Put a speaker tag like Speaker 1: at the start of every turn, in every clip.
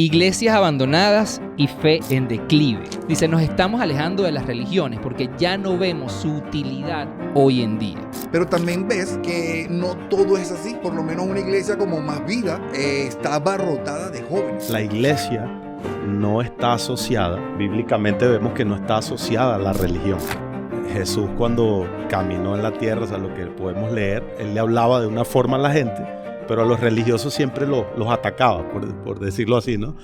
Speaker 1: Iglesias abandonadas y fe en declive. Dice, nos estamos alejando de las religiones porque ya no vemos su utilidad hoy en día.
Speaker 2: Pero también ves que no todo es así. Por lo menos una iglesia como Más Vida está abarrotada de jóvenes.
Speaker 3: La iglesia no está asociada, bíblicamente vemos que no está asociada a la religión. Jesús, cuando caminó en la tierra, o sea, lo que podemos leer, él le hablaba de una forma a la gente, pero a los religiosos siempre los atacaba, por decirlo así, ¿no?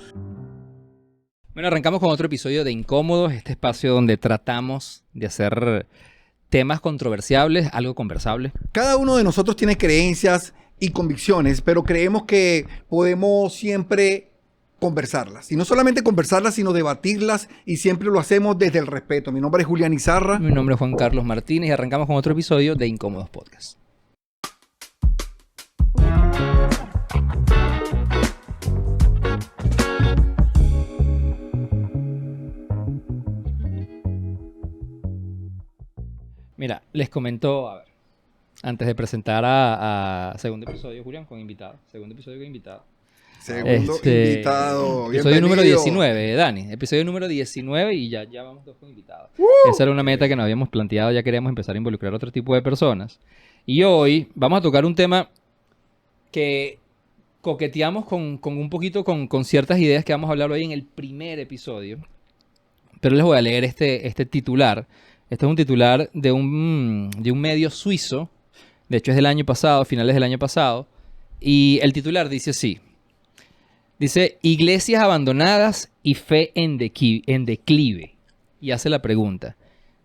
Speaker 1: Bueno, arrancamos con otro episodio de Incómodos, este espacio donde tratamos de hacer temas controversiables, algo conversable.
Speaker 2: Cada uno de nosotros tiene creencias y convicciones, pero creemos que podemos siempre conversarlas. Y no solamente conversarlas, sino debatirlas, y siempre lo hacemos desde el respeto. Mi nombre es Julián Izarra.
Speaker 1: Mi nombre es Juan Carlos Martínez y arrancamos con otro episodio de Incómodos Podcast. Mira, les comento, a ver, antes de presentar a segundo episodio, Julián, con invitado. Segundo episodio con invitado.
Speaker 2: Segundo invitado.
Speaker 1: Episodio
Speaker 2: Bienvenido.
Speaker 1: número 19, Dani. Episodio número 19 y ya vamos dos con invitados. Esa era una meta que nos habíamos planteado, ya queríamos empezar a involucrar a otro tipo de personas. Y hoy vamos a tocar un tema que coqueteamos con un poquito con ciertas ideas que vamos a hablar hoy en el primer episodio. Pero les voy a leer este titular. Este es un titular de un medio suizo. De hecho es del año pasado, finales del año pasado. Y el titular dice así. Dice, iglesias abandonadas y fe en declive. Y hace la pregunta,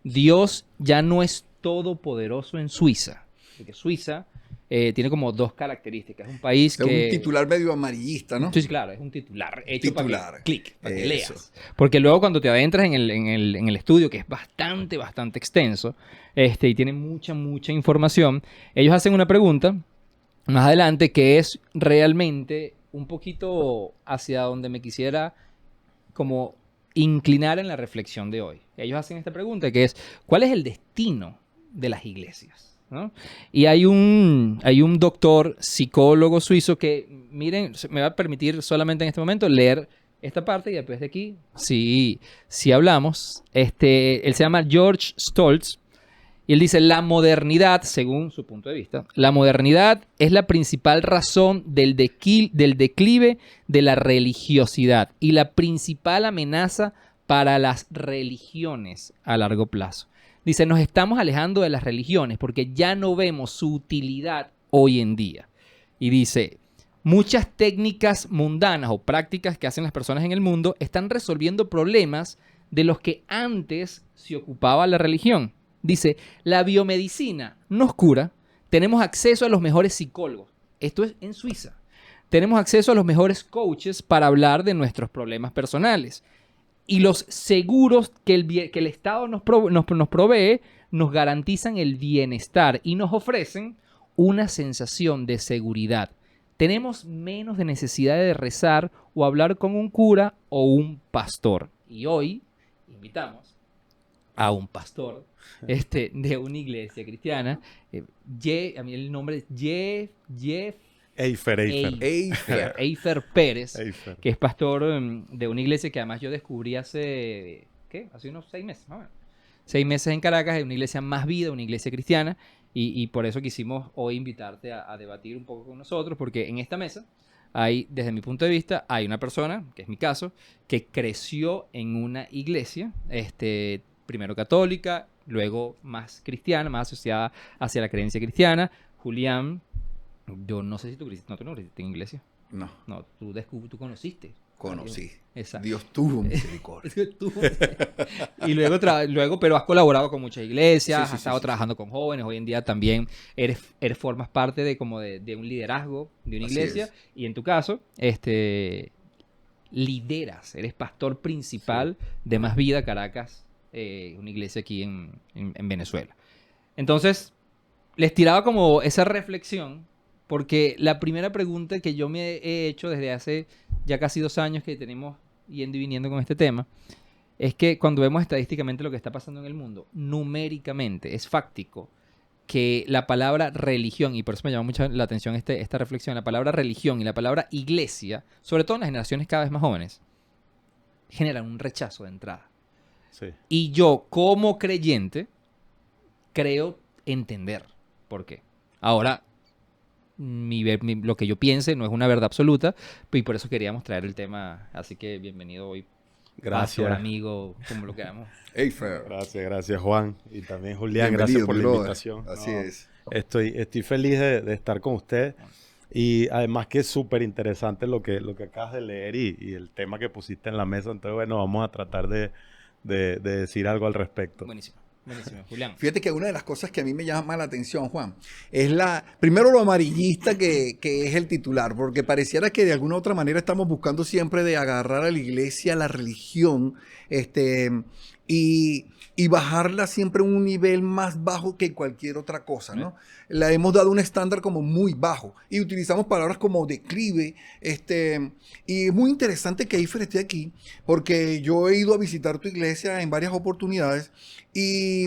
Speaker 1: ¿Dios ya no es todopoderoso en Suiza? Porque Suiza tiene como dos características. Es un país que...
Speaker 2: Es un titular medio amarillista, ¿no?
Speaker 1: Sí, claro, es un titular hecho para que leas.
Speaker 2: Eso.
Speaker 1: Porque luego cuando te adentras en el estudio, que es bastante extenso, y tiene mucha información, ellos hacen una pregunta más adelante que es realmente un poquito hacia donde me quisiera como inclinar en la reflexión de hoy. Ellos hacen esta pregunta que es, ¿cuál es el destino de las iglesias? ¿No? Y hay un doctor psicólogo suizo que, miren, me va a permitir solamente en este momento leer esta parte y después de aquí, si hablamos, él se llama George Stoltz y él dice, la modernidad, según su punto de vista, la modernidad es la principal razón del declive de la religiosidad y la principal amenaza para las religiones a largo plazo. Dice, nos estamos alejando de las religiones porque ya no vemos su utilidad hoy en día. Y dice, muchas técnicas mundanas o prácticas que hacen las personas en el mundo están resolviendo problemas de los que antes se ocupaba la religión. Dice, la biomedicina nos cura, tenemos acceso a los mejores psicólogos. Esto es en Suiza. Tenemos acceso a los mejores coaches para hablar de nuestros problemas personales. Y los seguros que el Estado nos provee nos garantizan el bienestar y nos ofrecen una sensación de seguridad. Tenemos menos de necesidad de rezar o hablar con un cura o un pastor. Y hoy invitamos a un pastor de una iglesia cristiana. A mí el nombre es Jeff Eifer Pérez, que es pastor de una iglesia que además yo descubrí hace unos 6 meses, más o menos. 6 meses en Caracas, es una iglesia Más Vida, una iglesia cristiana, y por eso quisimos hoy invitarte a debatir un poco con nosotros, porque en esta mesa hay, desde mi punto de vista, hay una persona, que es mi caso, que creció en una iglesia, primero católica, luego más cristiana, más asociada hacia la creencia cristiana. Julián, yo no sé si tú no creciste en iglesia.
Speaker 2: No.
Speaker 1: No, tú conociste.
Speaker 2: Conocí.
Speaker 1: Exacto.
Speaker 2: Dios tuvo misericordia.
Speaker 1: Y luego, pero has colaborado con muchas iglesias,
Speaker 2: Sí,
Speaker 1: has estado trabajando con jóvenes. Hoy en día también formas parte de un liderazgo de una iglesia.
Speaker 2: Así es.
Speaker 1: Y en tu caso, lideras, eres pastor principal de Más Vida Caracas, una iglesia aquí en Venezuela. Entonces, les tiraba como esa reflexión. Porque la primera pregunta que yo me he hecho desde hace ya casi 2 años que tenemos yendo y viniendo con este tema, es que cuando vemos estadísticamente lo que está pasando en el mundo, numéricamente, es fáctico, que la palabra religión, y por eso me llama mucho la atención esta reflexión, la palabra religión y la palabra iglesia, sobre todo en las generaciones cada vez más jóvenes, generan un rechazo de entrada.
Speaker 3: Sí.
Speaker 1: Y yo, como creyente, creo entender por qué. Ahora, lo que yo piense no es una verdad absoluta, y por eso queríamos traer el tema. Así que bienvenido hoy.
Speaker 3: Gracias.
Speaker 1: Pastor, amigo, como lo queramos.
Speaker 2: Hey, Fer.
Speaker 3: Gracias, Juan. Y también Julián,
Speaker 2: Bienvenido,
Speaker 3: gracias por
Speaker 2: mi
Speaker 3: la
Speaker 2: brother.
Speaker 3: invitación.
Speaker 2: Así es.
Speaker 3: Estoy feliz de estar con usted. Y además que es súper interesante lo que acabas de leer y el tema que pusiste en la mesa. Entonces, bueno, vamos a tratar de decir algo al respecto.
Speaker 1: Buenísimo, Julián.
Speaker 2: Fíjate que una de las cosas que a mí me llama la atención, Juan, es primero lo amarillista que es el titular, porque pareciera que de alguna u otra manera estamos buscando siempre de agarrar a la iglesia, a la religión, y bajarla siempre a un nivel más bajo que cualquier otra cosa, ¿no? La hemos dado un estándar como muy bajo y utilizamos palabras como declive, y es muy interesante que Eifer esté aquí, porque yo he ido a visitar tu iglesia en varias oportunidades y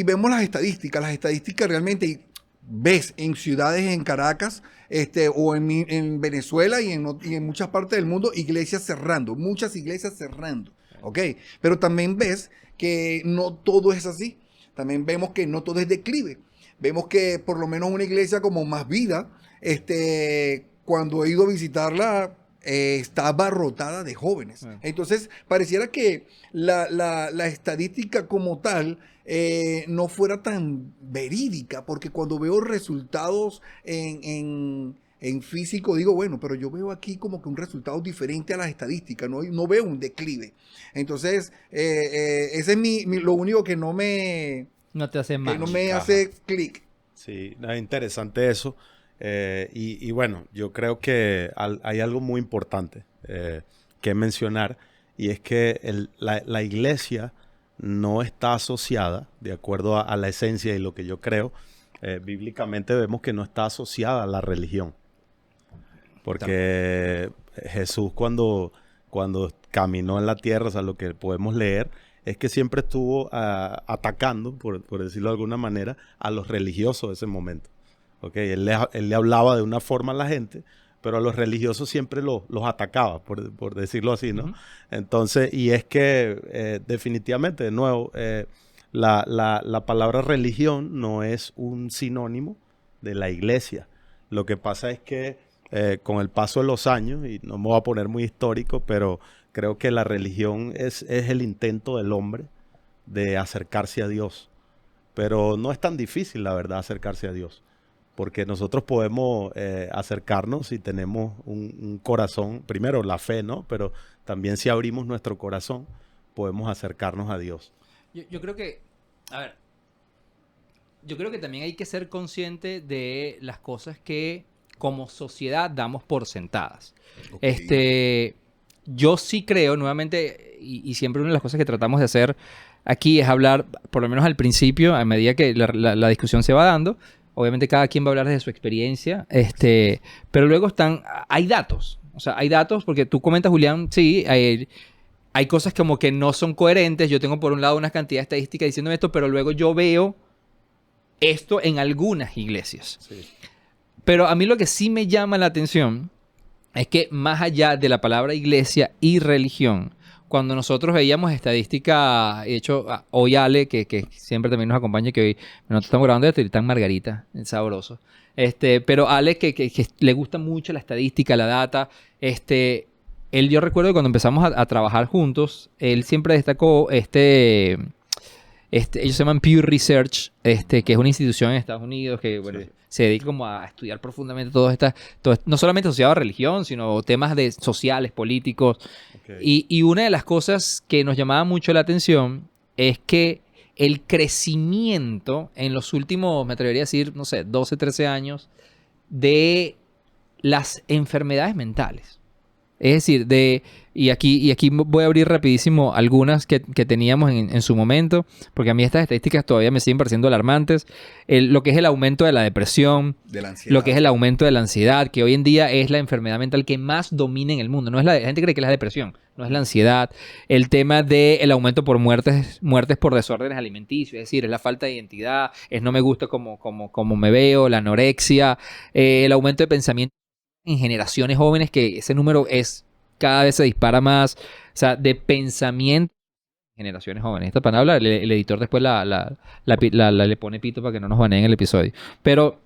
Speaker 2: vemos las estadísticas realmente ves en ciudades en Caracas, o en Venezuela y en muchas partes del mundo, muchas iglesias cerrando, ¿ok? Pero también ves que no todo es así. También vemos que no todo es declive. Vemos que por lo menos una iglesia como Más Vida, cuando he ido a visitarla, está abarrotada de jóvenes. Entonces, pareciera que la estadística como tal no fuera tan verídica, porque cuando veo resultados en físico, digo, bueno, pero yo veo aquí como que un resultado diferente a las estadísticas, no veo un declive. Entonces, ese es lo único que no me hace clic.
Speaker 3: Sí, es interesante eso. Y bueno, yo creo que hay algo muy importante que mencionar, y es que la iglesia no está asociada, de acuerdo a la esencia y lo que yo creo, bíblicamente vemos que no está asociada a la religión. Porque Jesús cuando caminó en la tierra, o sea, lo que podemos leer es que siempre estuvo atacando, por decirlo de alguna manera, a los religiosos de ese momento. ¿Okay? Él le hablaba de una forma a la gente, pero a los religiosos siempre los atacaba, por decirlo así, ¿no? Uh-huh. Entonces, y es que definitivamente, de nuevo, la palabra religión no es un sinónimo de la iglesia. Lo que pasa es que con el paso de los años, y no me voy a poner muy histórico, pero creo que la religión es el intento del hombre de acercarse a Dios. Pero no es tan difícil, la verdad, acercarse a Dios. Porque nosotros podemos acercarnos si tenemos un corazón, primero la fe, ¿no? Pero también si abrimos nuestro corazón, podemos acercarnos a Dios.
Speaker 1: Yo creo que, yo creo que también hay que ser consciente de las cosas que como sociedad damos por sentadas. Okay. Yo sí creo, nuevamente, y siempre una de las cosas que tratamos de hacer aquí es hablar, por lo menos al principio, a medida que la discusión se va dando. Obviamente cada quien va a hablar de su experiencia, pero luego hay datos. O sea, hay datos porque tú comentas, Julián, sí, hay cosas como que no son coherentes. Yo tengo por un lado una cantidad de estadísticas diciendo esto, pero luego yo veo esto en algunas iglesias. Sí. Pero a mí lo que sí me llama la atención es que más allá de la palabra iglesia y religión, cuando nosotros veíamos estadística, de hecho, hoy Ale, que siempre también nos acompaña, que hoy nosotros estamos grabando esto y está en Margarita, es sabroso. Pero Ale, que le gusta mucho la estadística, la data, yo recuerdo que cuando empezamos a trabajar juntos, él siempre destacó ellos se llaman Pew Research, que es una institución en Estados Unidos que bueno, sí, se dedica como a estudiar profundamente todo no solamente asociado a religión, sino temas sociales, políticos. Okay. Y una de las cosas que nos llamaba mucho la atención es que el crecimiento en los últimos, me atrevería a decir, no sé, 12, 13 años, de las enfermedades mentales. Es decir, y aquí voy a abrir rapidísimo algunas que teníamos en su momento, porque a mí estas estadísticas todavía me siguen pareciendo alarmantes. Lo que es el aumento de la depresión,
Speaker 2: De la ansiedad.
Speaker 1: lo que es el aumento de la ansiedad, que hoy en día es la enfermedad mental que más domina en el mundo. No es la gente cree que es la depresión, no es la ansiedad. El tema del aumento por muertes por desórdenes alimenticios, es decir, es la falta de identidad, es no me gusta como me veo, la anorexia, el aumento de pensamiento en generaciones jóvenes, que ese número cada vez se dispara más, o sea, de pensamiento en generaciones jóvenes. Esta palabra, el editor después le pone pito para que no nos baneen el episodio. Pero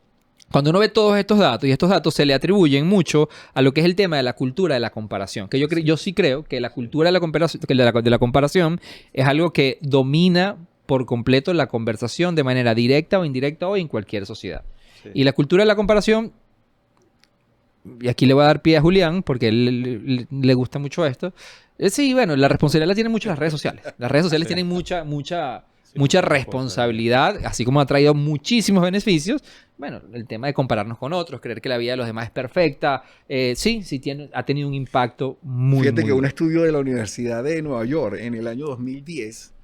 Speaker 1: cuando uno ve todos estos datos, y estos datos se le atribuyen mucho a lo que es el tema de la cultura de la comparación, que yo sí creo que la cultura de la comparación, de la comparación es algo que domina por completo la conversación de manera directa o indirecta hoy en cualquier sociedad.
Speaker 3: Sí.
Speaker 1: Y la cultura de la comparación, y aquí le voy a dar pie a Julián, porque él le gusta mucho esto. Sí, bueno, la responsabilidad la tienen mucho las redes sociales. Las redes sociales tienen mucha responsabilidad, así como ha traído muchísimos beneficios. Bueno, el tema de compararnos con otros, creer que la vida de los demás es perfecta, sí ha tenido un impacto muy
Speaker 2: Fíjate que un
Speaker 1: bueno.
Speaker 2: estudio de la Universidad de Nueva York en el año 2010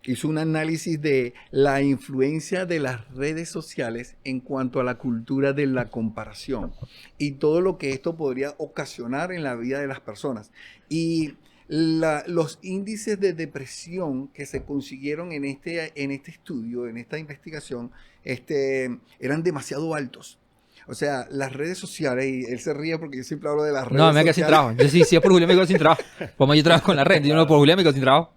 Speaker 2: hizo un análisis de la influencia de las redes sociales en cuanto a la cultura de la comparación y todo lo que esto podría ocasionar en la vida de las personas. Y los índices de depresión que se consiguieron en este estudio, en esta investigación, eran demasiado altos. O sea, las redes sociales, y él se ríe porque yo siempre hablo de las redes
Speaker 1: No,
Speaker 2: sociales.
Speaker 1: me quedé sin trabajo. Yo sí, si es por Julián me quedo sin trabajo. Como yo trabajo con la red, yo no por Julián me quedo sin trabajo.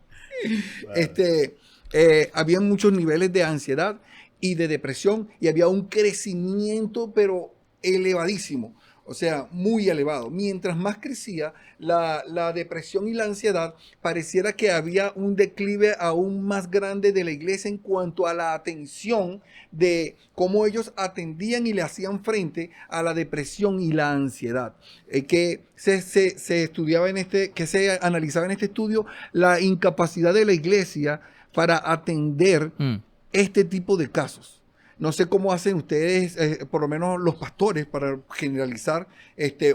Speaker 2: Había muchos niveles de ansiedad y de depresión y había un crecimiento pero elevadísimo, o sea, muy elevado. Mientras más crecía la depresión y la ansiedad, pareciera que había un declive aún más grande de la iglesia en cuanto a la atención de cómo ellos atendían y le hacían frente a la depresión y la ansiedad. Que se estudiaba que se analizaba en este estudio la incapacidad de la iglesia para atender este tipo de casos. No sé cómo hacen ustedes, por lo menos los pastores, para generalizar,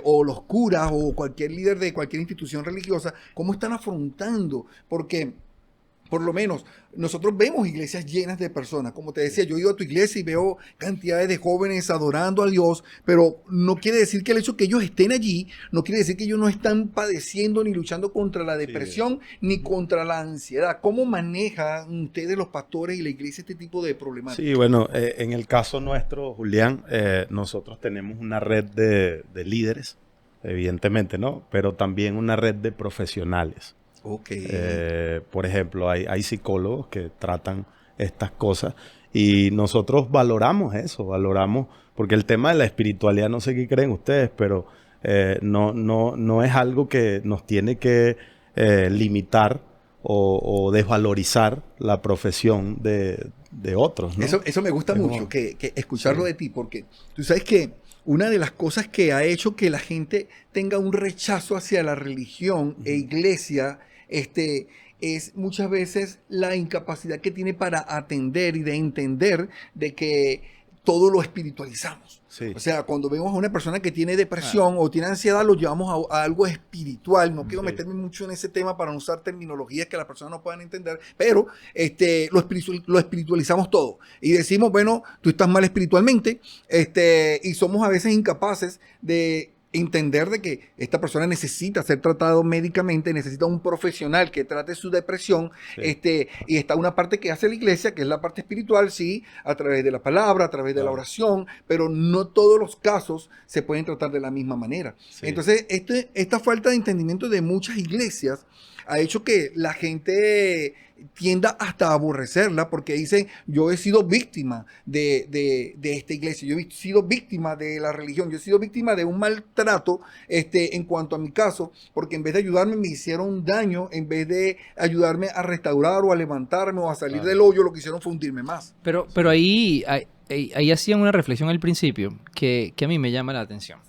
Speaker 2: o los curas o cualquier líder de cualquier institución religiosa, cómo están afrontando, porque por lo menos nosotros vemos iglesias llenas de personas. Como te decía, yo he ido a tu iglesia y veo cantidades de jóvenes adorando a Dios, pero no quiere decir que el hecho que ellos estén allí, no quiere decir que ellos no están padeciendo ni luchando contra la depresión ni contra la ansiedad. ¿Cómo manejan ustedes los pastores y la iglesia este tipo de problemáticas?
Speaker 3: Sí, bueno, en el caso nuestro, Julián, nosotros tenemos una red de líderes, evidentemente, ¿no? Pero también una red de profesionales.
Speaker 2: Okay.
Speaker 3: Por ejemplo, hay psicólogos que tratan estas cosas y nosotros valoramos eso, porque el tema de la espiritualidad, no sé qué creen ustedes, pero no es algo que nos tiene que limitar o desvalorizar la profesión de otros, ¿no?
Speaker 2: Eso me gusta mucho, que escucharlo de ti, porque tú sabes que una de las cosas que ha hecho que la gente tenga un rechazo hacia la religión e iglesia es muchas veces la incapacidad que tiene para atender y de entender de que todo lo espiritualizamos.
Speaker 3: Sí.
Speaker 2: O sea, cuando vemos a una persona que tiene depresión o tiene ansiedad, lo llevamos a algo espiritual. No quiero meterme mucho en ese tema para no usar terminologías que las personas no puedan entender, pero lo espiritualizamos todo. Y decimos, bueno, tú estás mal espiritualmente, y somos a veces incapaces de entender de que esta persona necesita ser tratado médicamente, necesita un profesional que trate su depresión, y está una parte que hace la iglesia, que es la parte espiritual, sí, a través de la palabra, a través de la oración, pero no todos los casos se pueden tratar de la misma manera. Sí. Entonces, esta falta de entendimiento de muchas iglesias ha hecho que la gente tienda hasta a aborrecerla porque dicen, yo he sido víctima de esta iglesia, yo he sido víctima de la religión, yo he sido víctima de un maltrato en cuanto a mi caso, porque en vez de ayudarme me hicieron daño, en vez de ayudarme a restaurar o a levantarme o a salir del hoyo, lo que hicieron fue hundirme más.
Speaker 1: Pero ahí hacían una reflexión al principio que a mí me llama la atención.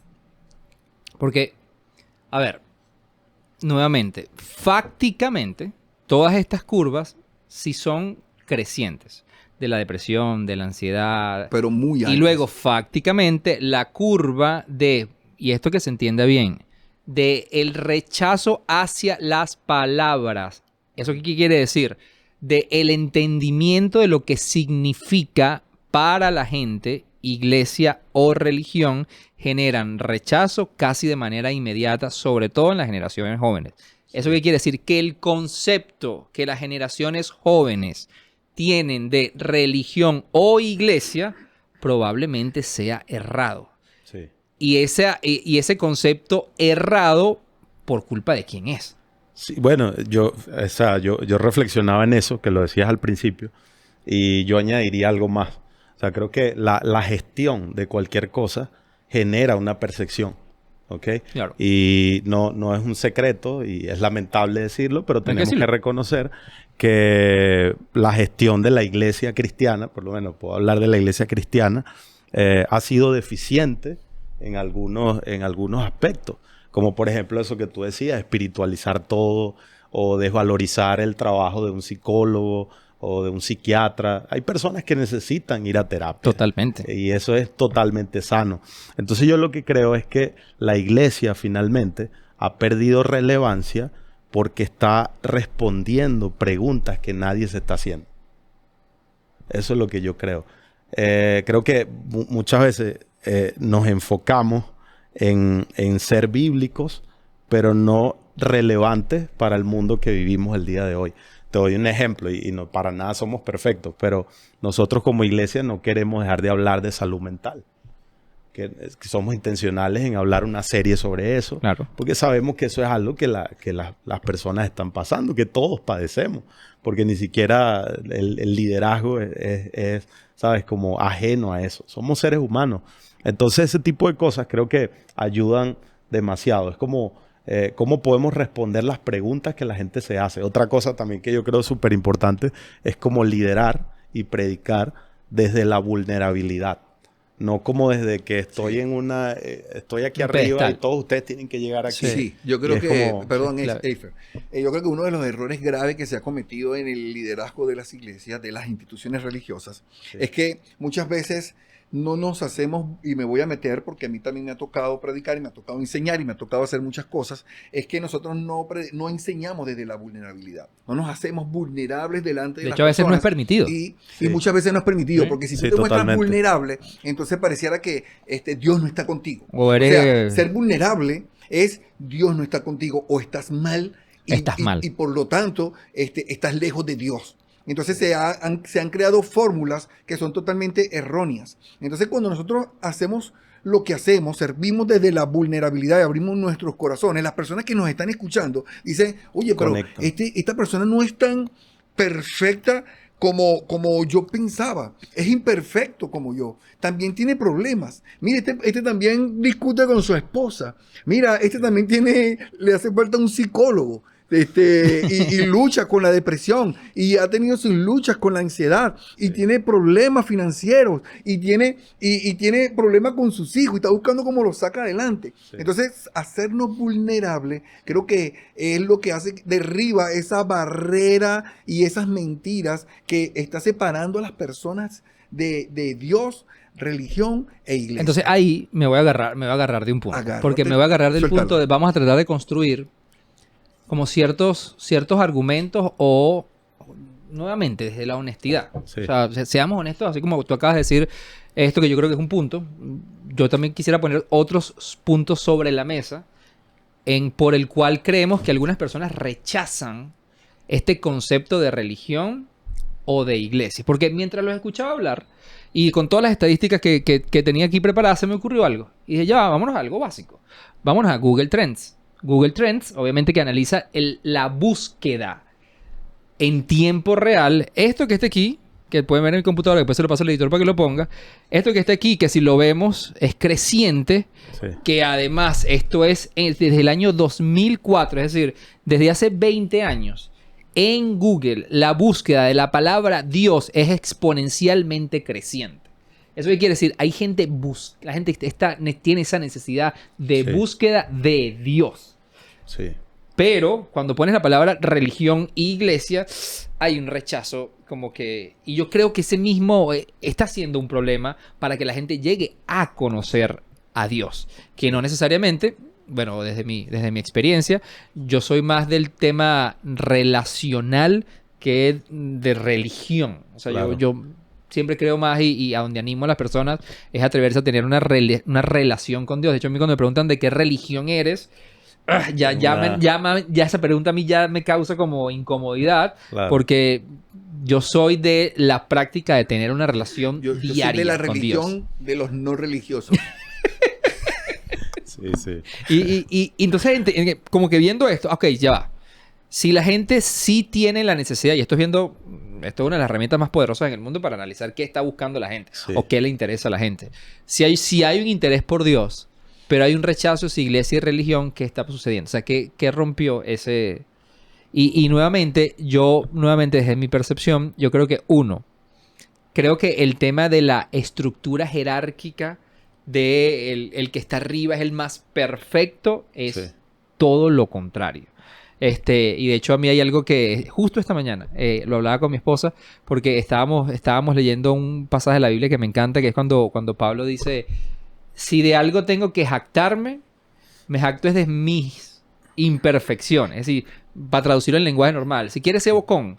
Speaker 1: Porque, a ver, nuevamente, fácticamente, todas estas curvas sí son crecientes. De la depresión, de la ansiedad.
Speaker 2: Pero muy altas.
Speaker 1: Y luego, fácticamente, la curva y esto que se entienda bien, del rechazo hacia las palabras. ¿Eso qué quiere decir? Del entendimiento de lo que significa para la gente, iglesia o religión, generan rechazo casi de manera inmediata, sobre todo en las generaciones jóvenes. ¿Eso qué quiere decir? Que el concepto que las generaciones jóvenes tienen de religión o iglesia probablemente sea errado.
Speaker 3: Sí.
Speaker 1: Y ese concepto errado, ¿por culpa de quién es?
Speaker 3: Sí, bueno, yo reflexionaba en eso, que lo decías al principio, y yo añadiría algo más. O sea, creo que la gestión de cualquier cosa genera una percepción, ¿ok?
Speaker 1: Claro.
Speaker 3: Y no es un secreto, y es lamentable decirlo, pero tenemos que reconocer que la gestión de la iglesia cristiana, por lo menos puedo hablar de la iglesia cristiana, ha sido deficiente en algunos aspectos. Como por ejemplo eso que tú decías, espiritualizar todo o desvalorizar el trabajo de un psicólogo o de un psiquiatra. Hay personas que necesitan ir a terapia.
Speaker 1: Totalmente.
Speaker 3: Y eso es totalmente sano. Entonces yo lo que creo es que la iglesia finalmente ha perdido relevancia porque está respondiendo preguntas que nadie se está haciendo. Eso es lo que yo creo. Creo que muchas veces nos enfocamos en ser bíblicos, pero no relevantes para el mundo que vivimos el día de hoy. Te doy un ejemplo y no para nada somos perfectos, pero nosotros como iglesia no queremos dejar de hablar de salud mental. Que somos intencionales en hablar una serie sobre eso,
Speaker 1: claro,
Speaker 3: porque sabemos que eso es algo que las personas están pasando, que todos padecemos, porque ni siquiera el liderazgo es, ¿sabes?, como ajeno a eso. Somos seres humanos. Entonces ese tipo de cosas creo que ayudan demasiado. Es como cómo podemos responder las preguntas que la gente se hace. Otra cosa también que yo creo súper importante es como liderar y predicar desde la vulnerabilidad. No como desde que estoy estoy aquí arriba pedestal y todos ustedes tienen que llegar aquí.
Speaker 2: Sí, yo creo que,
Speaker 3: como,
Speaker 2: perdón, Eifer, yo creo que uno de los errores graves que se ha cometido en el liderazgo de las iglesias, de las instituciones religiosas, es que muchas veces no nos hacemos, y me voy a meter porque a mí también me ha tocado predicar y me ha tocado enseñar y me ha tocado hacer muchas cosas, es que nosotros no enseñamos desde la vulnerabilidad. No nos hacemos vulnerables delante de las personas.
Speaker 1: De hecho, a veces no es permitido.
Speaker 2: Y muchas veces no es permitido, porque si tú te muestras vulnerable, entonces pareciera que Dios no está contigo. O sea, ser vulnerable es Dios no está contigo o estás mal y por lo tanto estás lejos de Dios. Entonces se han creado fórmulas que son totalmente erróneas. Entonces cuando nosotros hacemos lo que hacemos, servimos desde la vulnerabilidad y abrimos nuestros corazones, las personas que nos están escuchando dicen, oye, pero esta persona no es tan perfecta como yo pensaba. Es imperfecto como yo. También tiene problemas. Mira, este también discute con su esposa. Mira, también le hace falta un psicólogo. Y lucha con la depresión y ha tenido sus luchas con la ansiedad y tiene problemas financieros y tiene problemas con sus hijos y está buscando cómo los saca adelante. Sí. Entonces, hacernos vulnerables creo que es lo que derriba esa barrera y esas mentiras que está separando a las personas de Dios, religión e iglesia.
Speaker 1: Entonces ahí me voy a agarrar de un punto. Porque me voy a agarrar del punto de vamos a tratar de construir como ciertos argumentos o, nuevamente, desde la honestidad. Sí. O sea, seamos honestos, así como tú acabas de decir esto que yo creo que es un punto. Yo también quisiera poner otros puntos sobre la mesa por el cual creemos que algunas personas rechazan este concepto de religión o de iglesia. Porque mientras los escuchaba hablar y con todas las estadísticas que tenía aquí preparadas, se me ocurrió algo. Y dije, vámonos a algo básico. Vámonos a Google Trends. Google Trends, obviamente que analiza la búsqueda en tiempo real. Esto que está aquí, que pueden ver en el computador, después se lo paso al editor para que lo ponga. Esto que está aquí, que si lo vemos, es creciente. Sí. Que además esto es desde el año 2004, es decir, desde hace 20 años. En Google, la búsqueda de la palabra Dios es exponencialmente creciente. ¿Eso qué quiere decir? Hay gente, la gente tiene esa necesidad de búsqueda de Dios.
Speaker 3: Sí.
Speaker 1: Pero cuando pones la palabra religión e iglesia, hay un rechazo como que... Y yo creo que ese mismo está siendo un problema para que la gente llegue a conocer a Dios. Que no necesariamente bueno, desde mi experiencia, yo soy más del tema relacional que de religión. O sea,
Speaker 3: Claro.
Speaker 1: yo siempre creo más y a donde animo a las personas es atreverse a tener una relación con Dios. De hecho, a mí cuando me preguntan de qué religión eres, ya esa pregunta a mí ya me causa como incomodidad,
Speaker 3: Claro.
Speaker 1: porque yo soy de la práctica de tener una relación
Speaker 2: Yo soy
Speaker 1: diaria
Speaker 2: de la
Speaker 1: con Dios.
Speaker 2: religión de los no religiosos.
Speaker 3: Sí, sí.
Speaker 1: Y entonces, como que viendo esto, ok, ya va. Si la gente sí tiene la necesidad, y esto es una de las herramientas más poderosas en el mundo para analizar qué está buscando la gente
Speaker 3: Sí.
Speaker 1: o qué le interesa a la gente. Si hay un interés por Dios, pero hay un rechazo hacia iglesia y religión, ¿qué está sucediendo? O sea, ¿qué rompió ese...? Y nuevamente, desde mi percepción, yo creo que creo que el tema de la estructura jerárquica de el que está arriba es el más perfecto es
Speaker 3: Sí.
Speaker 1: todo lo contrario. Y de hecho a mí hay algo que justo esta mañana lo hablaba con mi esposa porque estábamos leyendo un pasaje de la Biblia que me encanta, que es cuando Pablo dice, si de algo tengo que jactarme, me jacto es de mis imperfecciones. Es decir, para traducirlo en lenguaje normal, si quieres sé bocón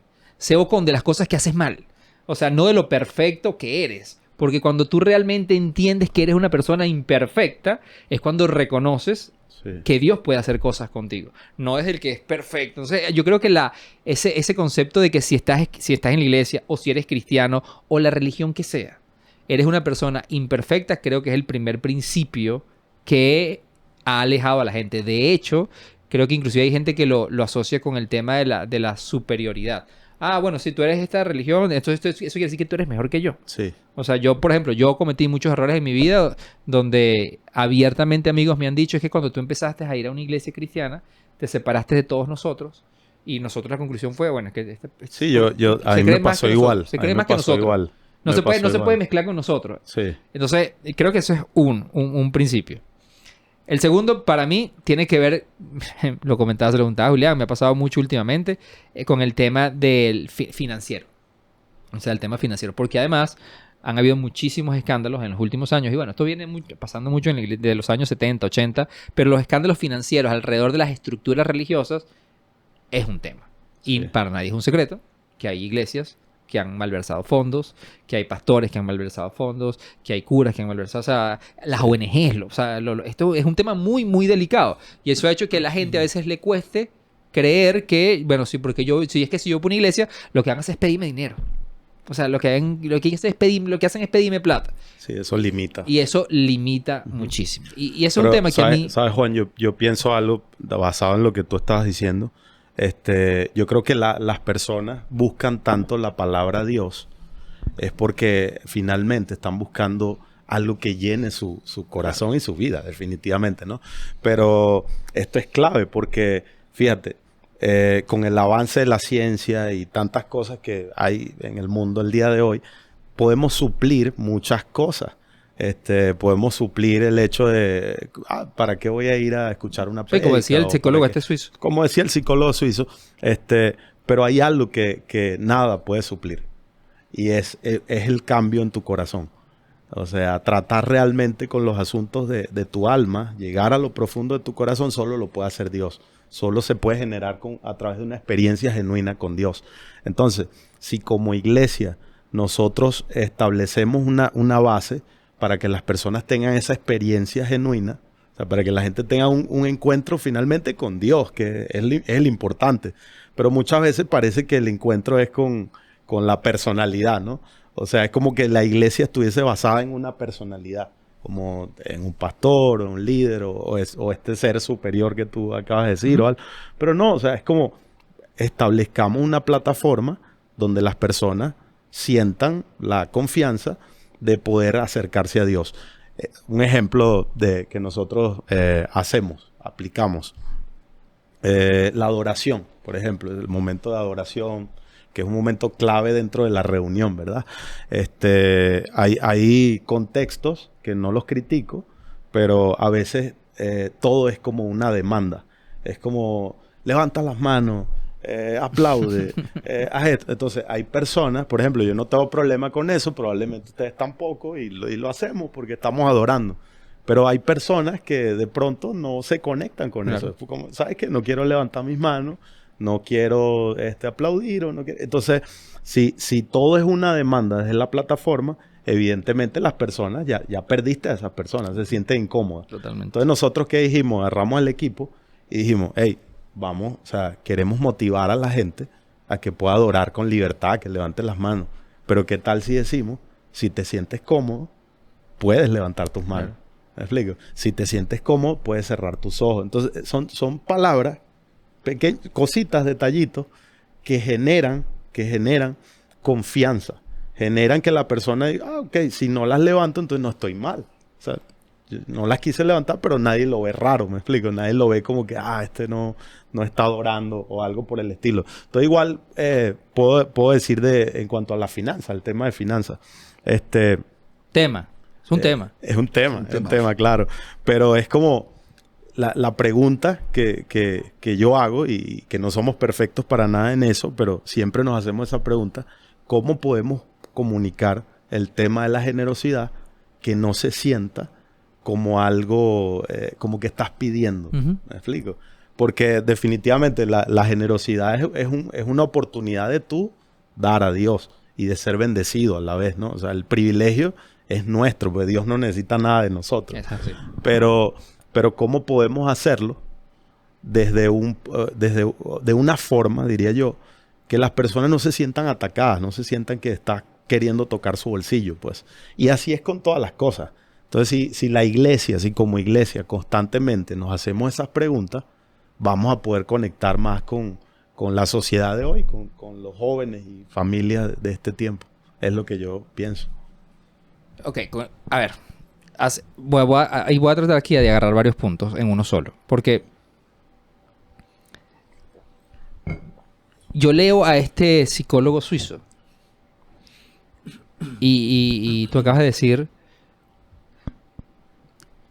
Speaker 1: de las cosas que haces mal. O sea, no de lo perfecto que eres. Porque cuando tú realmente entiendes que eres una persona imperfecta, es cuando reconoces
Speaker 3: Sí.
Speaker 1: que Dios puede hacer cosas contigo. No es el que es perfecto. Entonces, yo creo que ese concepto de que si estás en la iglesia o si eres cristiano o la religión que sea, eres una persona imperfecta, creo que es el primer principio que ha alejado a la gente. De hecho, creo que inclusive hay gente que lo asocia con el tema de la superioridad. Ah, bueno, si tú eres esta religión, entonces eso quiere decir que tú eres mejor que yo.
Speaker 3: Sí.
Speaker 1: O sea, yo, por ejemplo, yo cometí muchos errores en mi vida donde abiertamente amigos me han dicho es que cuando tú empezaste a ir a una iglesia cristiana, te separaste de todos nosotros y nosotros la conclusión fue, bueno, es que
Speaker 3: Sí, a
Speaker 1: se
Speaker 3: mí
Speaker 1: cree
Speaker 3: me
Speaker 1: más
Speaker 3: pasó
Speaker 1: que
Speaker 3: igual.
Speaker 1: nosotros, se
Speaker 3: A
Speaker 1: cree
Speaker 3: mí me
Speaker 1: más que
Speaker 3: pasó
Speaker 1: nosotros.
Speaker 3: igual.
Speaker 1: No
Speaker 3: Me
Speaker 1: se
Speaker 3: pasó
Speaker 1: puede
Speaker 3: igual.
Speaker 1: mezclar con nosotros.
Speaker 3: Sí.
Speaker 1: Entonces, creo que eso es un principio. El segundo, para mí, tiene que ver, lo preguntaba Julián, me ha pasado mucho últimamente, con el tema del financiero. O sea, el tema financiero. Porque además han habido muchísimos escándalos en los últimos años. Y bueno, esto viene pasando mucho de los años 70, 80. Pero los escándalos financieros alrededor de las estructuras religiosas es un tema. Y
Speaker 3: Sí.
Speaker 1: para nadie es un secreto que hay iglesias que han malversado fondos, que hay pastores que han malversado fondos, que hay curas que han malversado, o sea, las ONGs, esto es un tema muy, muy delicado. Y eso ha hecho que a la gente a veces le cueste creer que, bueno, sí, porque si yo pongo una iglesia, lo que van a hacer es pedirme dinero. O sea, lo que hacen es pedirme plata.
Speaker 3: Sí, eso limita.
Speaker 1: Y eso limita muchísimo. Y eso es
Speaker 3: Pero,
Speaker 1: un tema que a mí...
Speaker 3: ¿sabes, Juan? Yo pienso algo basado en lo que tú estabas diciendo. Yo creo que las personas buscan tanto la palabra Dios es porque finalmente están buscando algo que llene su corazón y su vida, definitivamente, ¿no? Pero esto es clave porque, fíjate, con el avance de la ciencia y tantas cosas que hay en el mundo el día de hoy, podemos suplir muchas cosas. Podemos suplir el hecho de ¿para qué voy a ir a escuchar una
Speaker 1: Sí,
Speaker 3: prédica?
Speaker 1: como decía el
Speaker 3: O
Speaker 1: psicólogo
Speaker 3: para qué?
Speaker 1: suizo.
Speaker 3: Como decía el psicólogo suizo, pero hay algo que nada puede suplir y es el cambio en tu corazón. O sea, tratar realmente con los asuntos de tu alma, llegar a lo profundo de tu corazón, solo lo puede hacer Dios. Solo se puede generar a través de una experiencia genuina con Dios. Entonces, si como iglesia nosotros establecemos una base para que las personas tengan esa experiencia genuina, o sea, para que la gente tenga un encuentro finalmente con Dios, que es el importante. Pero muchas veces parece que el encuentro es con la personalidad, ¿no? O sea, es como que la iglesia estuviese basada en una personalidad, como en un pastor, o un líder, o este ser superior que tú acabas de decir, o algo. Pero no, o sea, es como establezcamos una plataforma donde las personas sientan la confianza de poder acercarse a Dios. Un ejemplo de que nosotros aplicamos. La adoración, por ejemplo, el momento de adoración, que es un momento clave dentro de la reunión, ¿verdad? Hay contextos que no los critico, pero a veces todo es como una demanda. Es como, levanta las manos, aplaude, haz esto. Entonces, hay personas, por ejemplo, yo no tengo problema con eso, probablemente ustedes tampoco, y lo hacemos porque estamos adorando. Pero hay personas que de pronto no se conectan con
Speaker 1: Claro.
Speaker 3: eso. Como, ¿sabes qué? No quiero levantar mis manos, no quiero aplaudir. Entonces, si todo es una demanda desde la plataforma, evidentemente las personas, ya perdiste a esas personas, se sienten incómodas.
Speaker 1: Totalmente.
Speaker 3: Entonces nosotros, ¿qué dijimos? Agarramos al equipo y dijimos, hey, vamos, o sea, queremos motivar a la gente a que pueda adorar con libertad, que levante las manos. Pero ¿qué tal si decimos, si te sientes cómodo, puedes levantar tus manos?
Speaker 1: Claro.
Speaker 3: ¿Me explico? Si te sientes cómodo, puedes cerrar tus ojos. Entonces, son palabras, cositas, detallitos, que generan confianza. Generan que la persona diga, ok, si no las levanto, entonces no estoy mal. O sea, yo no las quise levantar, pero nadie lo ve raro, ¿me explico? Nadie lo ve como que, no está adorando o algo por el estilo. Entonces, igual, puedo decir en cuanto a la finanza, el tema de finanzas.
Speaker 1: Tema. Es un tema.
Speaker 3: Es un tema, claro. Pero es como la pregunta que yo hago, y que no somos perfectos para nada en eso, pero siempre nos hacemos esa pregunta: ¿cómo podemos comunicar el tema de la generosidad que no se sienta como algo, como que estás pidiendo?
Speaker 1: Ujú.
Speaker 3: ¿Me explico? Porque definitivamente la generosidad es una oportunidad de tú dar a Dios y de ser bendecido a la vez, ¿no? O sea, el privilegio es nuestro, porque Dios no necesita nada de nosotros.
Speaker 1: Es así.
Speaker 3: Pero ¿cómo podemos hacerlo de una forma, diría yo, que las personas no se sientan atacadas, no se sientan que estás queriendo tocar su bolsillo, pues? Y así es con todas las cosas. Entonces, si la iglesia, si como iglesia constantemente nos hacemos esas preguntas, vamos a poder conectar más con la sociedad de hoy, con los jóvenes y familias de este tiempo. Es lo que yo pienso.
Speaker 1: Ok, a ver. Voy a tratar aquí de agarrar varios puntos en uno solo. Porque yo leo a este psicólogo suizo. Y tú acabas de decir,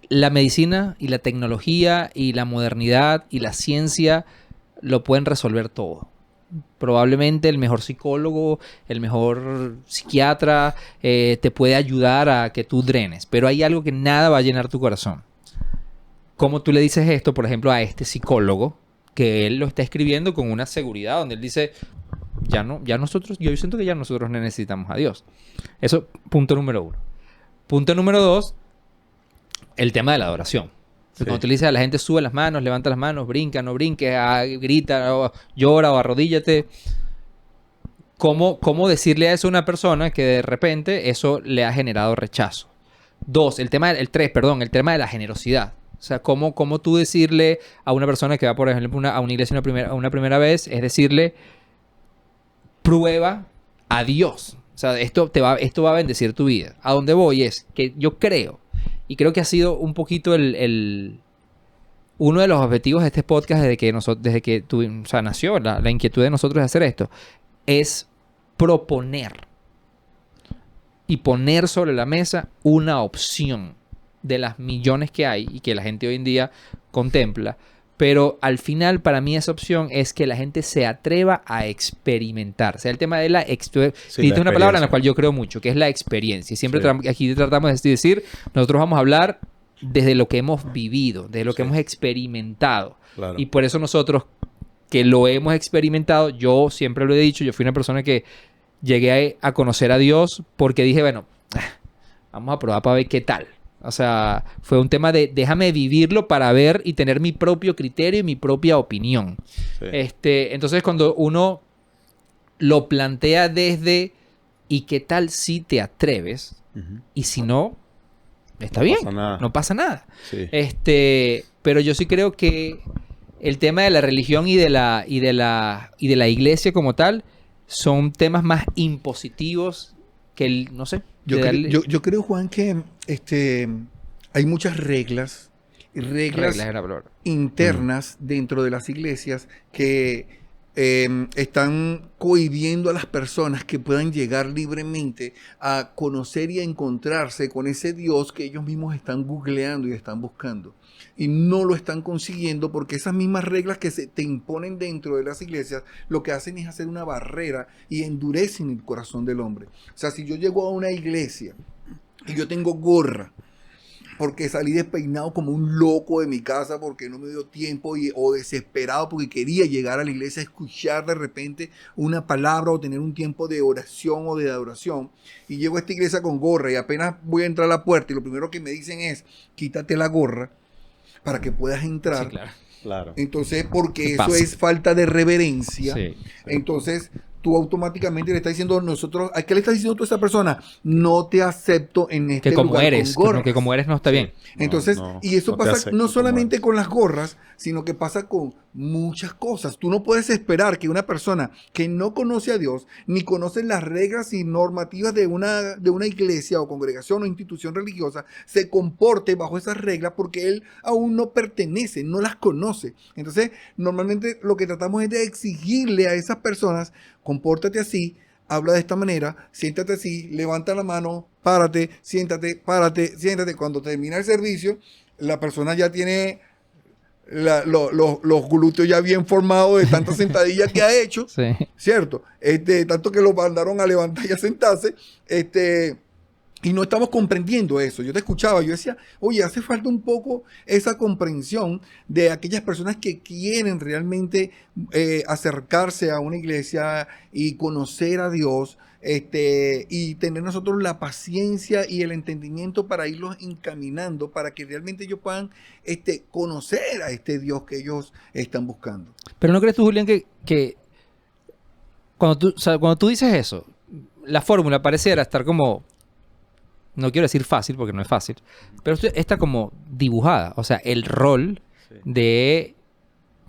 Speaker 1: la medicina y la tecnología y la modernidad y la ciencia lo pueden resolver todo. Probablemente el mejor psicólogo, el mejor psiquiatra te puede ayudar a que tú drenes, pero hay algo que nada va a llenar tu corazón. ¿Cómo tú le dices esto, por ejemplo, a este psicólogo, que él lo está escribiendo con una seguridad, donde él dice, yo siento que ya nosotros no necesitamos a Dios? Eso, punto número 1. Punto número 2, el tema de la adoración.
Speaker 3: Sí.
Speaker 1: Cuando tú le dices a la gente, sube las manos, levanta las manos, brinca, no brinques, grita, o llora o arrodíllate. ¿Cómo decirle a eso a una persona que de repente eso le ha generado rechazo? 2, el tema de la generosidad. O sea, ¿cómo tú decirle a una persona que va, por ejemplo, a una iglesia una primera vez, es decirle, prueba a Dios? O sea, esto va a bendecir tu vida. A donde voy es que yo creo, y creo que ha sido un poquito uno de los objetivos de este podcast desde que nació la inquietud de nosotros de hacer esto, es proponer y poner sobre la mesa una opción de las millones que hay y que la gente hoy en día contempla. Pero al final, para mí, esa opción es que la gente se atreva a experimentar. O sea, el tema de la experiencia. Es una palabra en la cual yo creo mucho, que es la experiencia. Siempre aquí tratamos de decir, nosotros vamos a hablar desde lo que hemos vivido, desde lo que hemos experimentado.
Speaker 3: Claro.
Speaker 1: Y por eso nosotros, que lo hemos experimentado, yo siempre lo he dicho, yo fui una persona que llegué a conocer a Dios porque dije, bueno, vamos a probar para ver qué tal. O sea, fue un tema de déjame vivirlo para ver y tener mi propio criterio y mi propia opinión.
Speaker 3: Sí.
Speaker 1: Entonces, cuando uno lo plantea desde ¿y qué tal si te atreves?
Speaker 3: Uh-huh.
Speaker 1: Y si no, está bien, no pasa nada.
Speaker 3: Sí.
Speaker 1: Pero yo sí creo que el tema de la religión y de la iglesia como tal son temas más impositivos que no sé.
Speaker 2: Yo creo, Juan, que hay muchas reglas internas dentro de las iglesias que están cohibiendo a las personas que puedan llegar libremente a conocer y a encontrarse con ese Dios que ellos mismos están googleando y están buscando. Y no lo están consiguiendo porque esas mismas reglas que se te imponen dentro de las iglesias lo que hacen es hacer una barrera y endurecen el corazón del hombre. O sea, si yo llego a una iglesia y yo tengo gorra porque salí despeinado como un loco de mi casa porque no me dio tiempo o desesperado porque quería llegar a la iglesia a escuchar de repente una palabra o tener un tiempo de oración o de adoración. Y llego a esta iglesia con gorra y apenas voy a entrar a la puerta y lo primero que me dicen es, quítate la gorra para que puedas entrar.
Speaker 1: Sí, claro.
Speaker 3: Claro.
Speaker 2: Entonces, porque
Speaker 1: ¿Qué
Speaker 2: eso
Speaker 1: pasa?
Speaker 2: es falta de reverencia.
Speaker 1: Sí.
Speaker 2: Entonces, tú automáticamente le estás diciendo nosotros, ¿a qué le estás diciendo tú a esa persona? No te acepto en este
Speaker 1: Que como
Speaker 2: lugar
Speaker 1: eres,
Speaker 2: con gorras.
Speaker 1: que como eres no está bien.
Speaker 2: Entonces,
Speaker 3: No,
Speaker 2: y eso
Speaker 3: no te
Speaker 2: pasa
Speaker 3: acepto
Speaker 2: no
Speaker 3: como
Speaker 2: solamente
Speaker 3: eres.
Speaker 2: con las gorras, sino que pasa con muchas cosas. Tú no puedes esperar que una persona que no conoce a Dios, ni conoce las reglas y normativas de una iglesia o congregación o institución religiosa, se comporte bajo esas reglas porque él aún no pertenece, no las conoce. Entonces, normalmente lo que tratamos es de exigirle a esas personas, compórtate así, habla de esta manera, siéntate así, levanta la mano, párate, siéntate, párate, siéntate. Cuando termina el servicio, la persona ya tiene los glúteos ya bien formados de tanta sentadilla que ha hecho,
Speaker 1: Sí.
Speaker 2: ¿cierto? Tanto que lo mandaron a levantar y a sentarse, y no estamos comprendiendo eso. Yo te escuchaba, yo decía, oye, hace falta un poco esa comprensión de aquellas personas que quieren realmente acercarse a una iglesia y conocer a Dios, y tener nosotros la paciencia y el entendimiento para irlos encaminando para que realmente ellos puedan conocer a este Dios que ellos están buscando.
Speaker 1: Pero ¿no crees tú, Julián, que cuando tú dices eso, la fórmula pareciera estar como, no quiero decir fácil porque no es fácil, pero está como dibujada. O sea, el rol
Speaker 3: Sí.
Speaker 1: de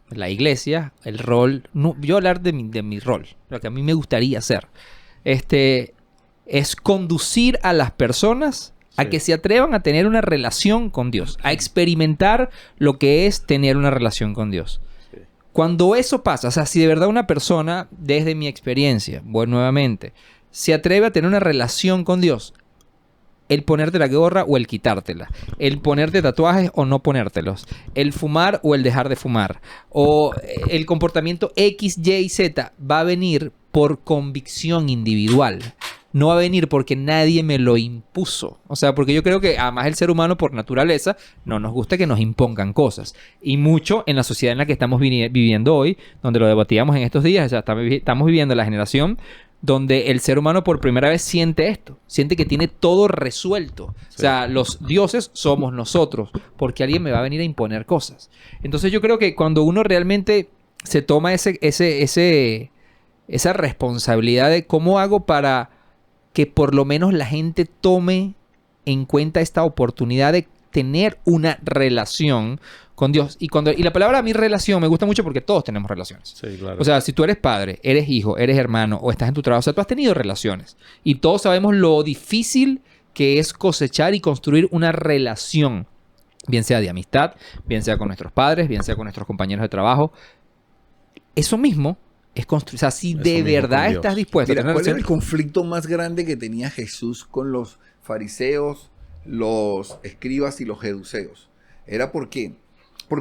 Speaker 1: la iglesia, el rol, no, yo hablar de mi rol, lo que a mí me gustaría hacer, es conducir a las personas a
Speaker 3: Sí.
Speaker 1: que se atrevan a tener una relación con Dios, a experimentar lo que es tener una relación con Dios.
Speaker 3: Sí.
Speaker 1: Cuando eso pasa, o sea, si de verdad una persona, desde mi experiencia, bueno, nuevamente, se atreve a tener una relación con Dios, el ponerte la gorra o el quitártela, el ponerte tatuajes o no ponértelos, el fumar o el dejar de fumar, o el comportamiento X, Y y Z va a venir por convicción individual. No va a venir porque nadie me lo impuso. O sea, porque yo creo que además el ser humano por naturaleza no nos gusta que nos impongan cosas. Y mucho en la sociedad en la que estamos viviendo hoy, donde lo debatíamos en estos días, o sea, estamos viviendo la generación donde el ser humano por primera vez siente esto, siente que tiene todo resuelto.
Speaker 3: Sí.
Speaker 1: O sea, los dioses somos nosotros, porque alguien me va a venir a imponer cosas. Entonces yo creo que cuando uno realmente se toma esa responsabilidad de cómo hago para que por lo menos la gente tome en cuenta esta oportunidad de tener una relación con Dios. Y la palabra a mí relación me gusta mucho porque todos tenemos relaciones.
Speaker 3: Sí, claro.
Speaker 1: O sea, si tú eres padre, eres hijo, eres hermano o estás en tu trabajo, o sea, tú has tenido relaciones. Y todos sabemos lo difícil que es cosechar y construir una relación. Bien sea de amistad, bien sea con nuestros padres, bien sea con nuestros compañeros de trabajo. Eso mismo es construir. O sea, si
Speaker 3: Eso
Speaker 1: de
Speaker 3: mismo
Speaker 1: verdad
Speaker 3: con Dios.
Speaker 1: estás dispuesto a
Speaker 2: Mira,
Speaker 1: tener
Speaker 2: ¿cuál era el
Speaker 1: relación.
Speaker 2: conflicto más grande que tenía Jesús con los fariseos, los escribas y los jeduceos? Era porque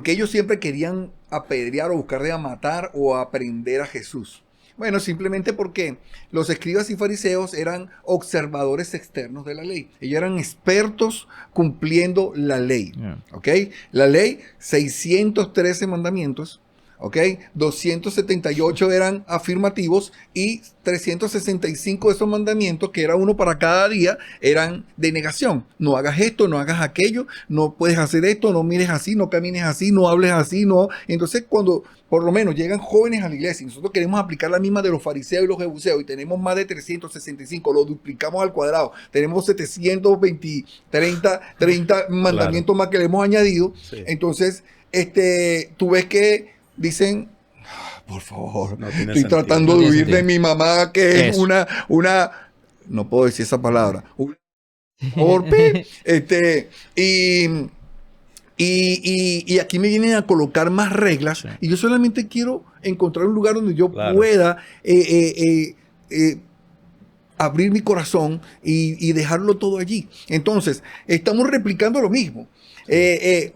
Speaker 2: ellos siempre querían apedrear o buscar de matar o aprender a Jesús. Bueno, simplemente porque los escribas y fariseos eran observadores externos de la ley. Ellos eran expertos cumpliendo la ley.
Speaker 1: Yeah.
Speaker 2: ¿Ok? La ley, 613 mandamientos. ¿Ok? 278 eran afirmativos y 365 de esos mandamientos, que era uno para cada día, eran de negación. No hagas esto, no hagas aquello, no puedes hacer esto, no mires así, no camines así, no hables así, no. Entonces, cuando por lo menos llegan jóvenes a la iglesia y nosotros queremos aplicar la misma de los fariseos y los jebuseos y tenemos más de 365, lo duplicamos al cuadrado, tenemos 720, 30 mandamientos más que le hemos añadido.
Speaker 3: Sí.
Speaker 2: Entonces, tú ves que dicen, por favor,
Speaker 3: No tiene
Speaker 2: estoy
Speaker 3: sentido.
Speaker 2: tratando
Speaker 1: No
Speaker 2: de
Speaker 1: tiene
Speaker 2: huir de
Speaker 1: sentido.
Speaker 2: mi mamá, que es
Speaker 1: Eso.
Speaker 2: una, no puedo decir esa palabra, por favor, pi. Y aquí me vienen a colocar más reglas,
Speaker 1: Sí.
Speaker 2: y yo solamente quiero encontrar un lugar donde yo
Speaker 3: Claro.
Speaker 2: pueda abrir mi corazón y dejarlo todo allí. Entonces, estamos replicando lo mismo,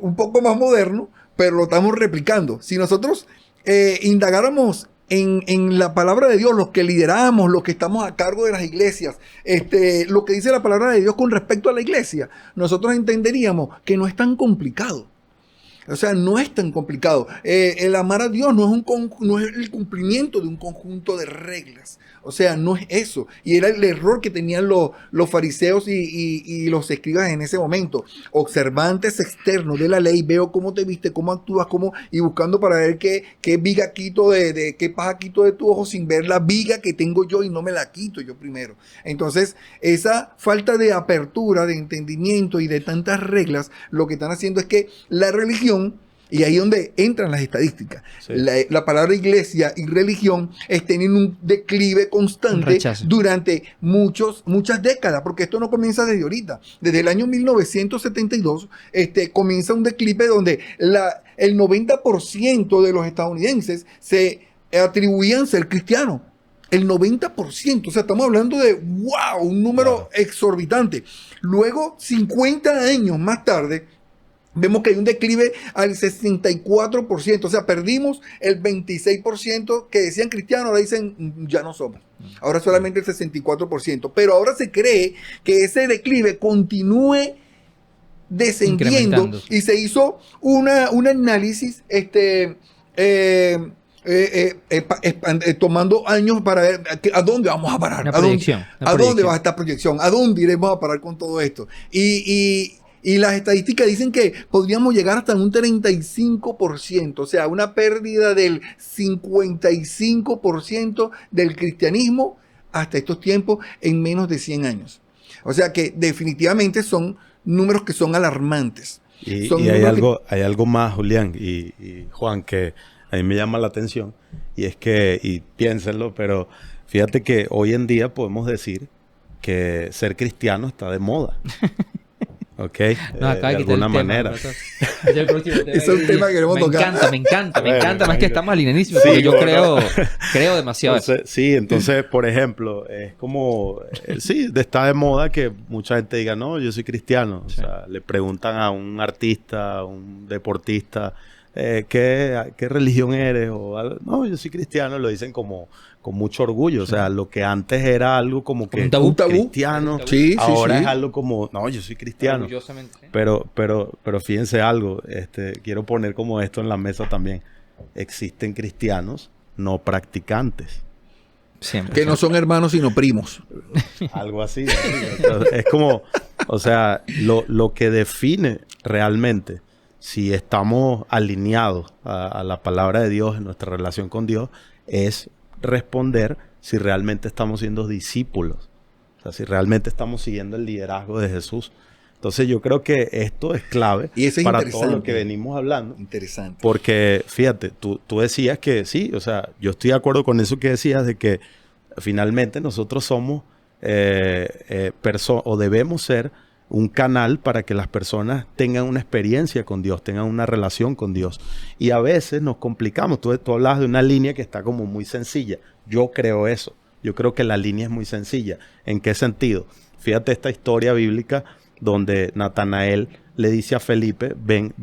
Speaker 2: un poco más moderno, pero lo estamos replicando. Si nosotros indagáramos en la palabra de Dios, los que lideramos, los que estamos a cargo de las iglesias, lo que dice la palabra de Dios con respecto a la iglesia, nosotros entenderíamos que no es tan complicado. O sea, no es tan complicado. El amar a Dios no es el cumplimiento de un conjunto de reglas. O sea, no es eso. Y era el error que tenían los fariseos y los escribas en ese momento. Observantes externos de la ley, veo cómo te viste, cómo actúas, y buscando para ver qué viga quito qué paja quito de tu ojo sin ver la viga que tengo yo y no me la quito yo primero. Entonces, esa falta de apertura, de entendimiento y de tantas reglas, lo que están haciendo es que la religión, y ahí es donde entran las estadísticas.
Speaker 3: Sí.
Speaker 2: La palabra iglesia y religión tienen un declive constante durante muchas décadas, porque esto no comienza desde ahorita. Desde el año 1972 comienza un declive donde el 90% de los estadounidenses se atribuían ser cristianos. El 90%, o sea, estamos hablando de, wow, un número exorbitante. Luego, 50 años más tarde, vemos que hay un declive al 64%. O sea, perdimos el 26% que decían cristianos, ahora dicen ya no somos. Ahora solamente el 64%. Pero ahora se cree que ese declive continúe descendiendo. Y se hizo un análisis tomando años para ver a dónde vamos a parar. ¿A dónde va esta proyección? ¿A dónde iremos a parar con todo esto? Y las estadísticas dicen que podríamos llegar hasta un 35%, o sea, una pérdida del 55% del cristianismo hasta estos tiempos en menos de 100 años. O sea que definitivamente son números que son alarmantes.
Speaker 3: Y hay algo más, Julián y Juan, que a mí me llama la atención, y es que, y piénsenlo, pero fíjate que hoy en día podemos decir que ser cristiano está de moda. ¿Ok?
Speaker 1: No, acá
Speaker 3: de alguna manera.
Speaker 2: Es un tema que queremos tocar.
Speaker 1: Me encanta, más que estamos alineadísimos, porque yo creo demasiado.
Speaker 3: Entonces, por ejemplo, es como, está de moda que mucha gente diga, no, yo soy cristiano. O sea, le preguntan a un artista, a un deportista, ¿qué religión eres? No, yo soy cristiano, lo dicen como con mucho orgullo. O sea, lo que antes era algo como que
Speaker 2: un tabú
Speaker 3: cristiano, ahora es algo como, no, yo soy cristiano. Pero fíjense algo, quiero poner como esto en la mesa también. Existen cristianos no practicantes.
Speaker 1: Siempre.
Speaker 2: Que no son hermanos sino primos.
Speaker 3: Algo así. Es como, o sea, lo que define realmente si estamos alineados a la palabra de Dios en nuestra relación con Dios es responder si realmente estamos siendo discípulos. O sea, si realmente estamos siguiendo el liderazgo de Jesús. Entonces yo creo que esto es clave para todo lo que venimos hablando.
Speaker 2: Interesante.
Speaker 3: Porque fíjate, tú decías que sí, o sea, yo estoy de acuerdo con eso que decías de que finalmente nosotros somos o debemos ser un canal para que las personas tengan una experiencia con Dios, tengan una relación con Dios. Y a veces nos complicamos. Tú hablabas de una línea que está como muy sencilla. Yo creo eso. Yo creo que la línea es muy sencilla. ¿En qué sentido? Fíjate esta historia bíblica donde Natanael le dice a Felipe, ven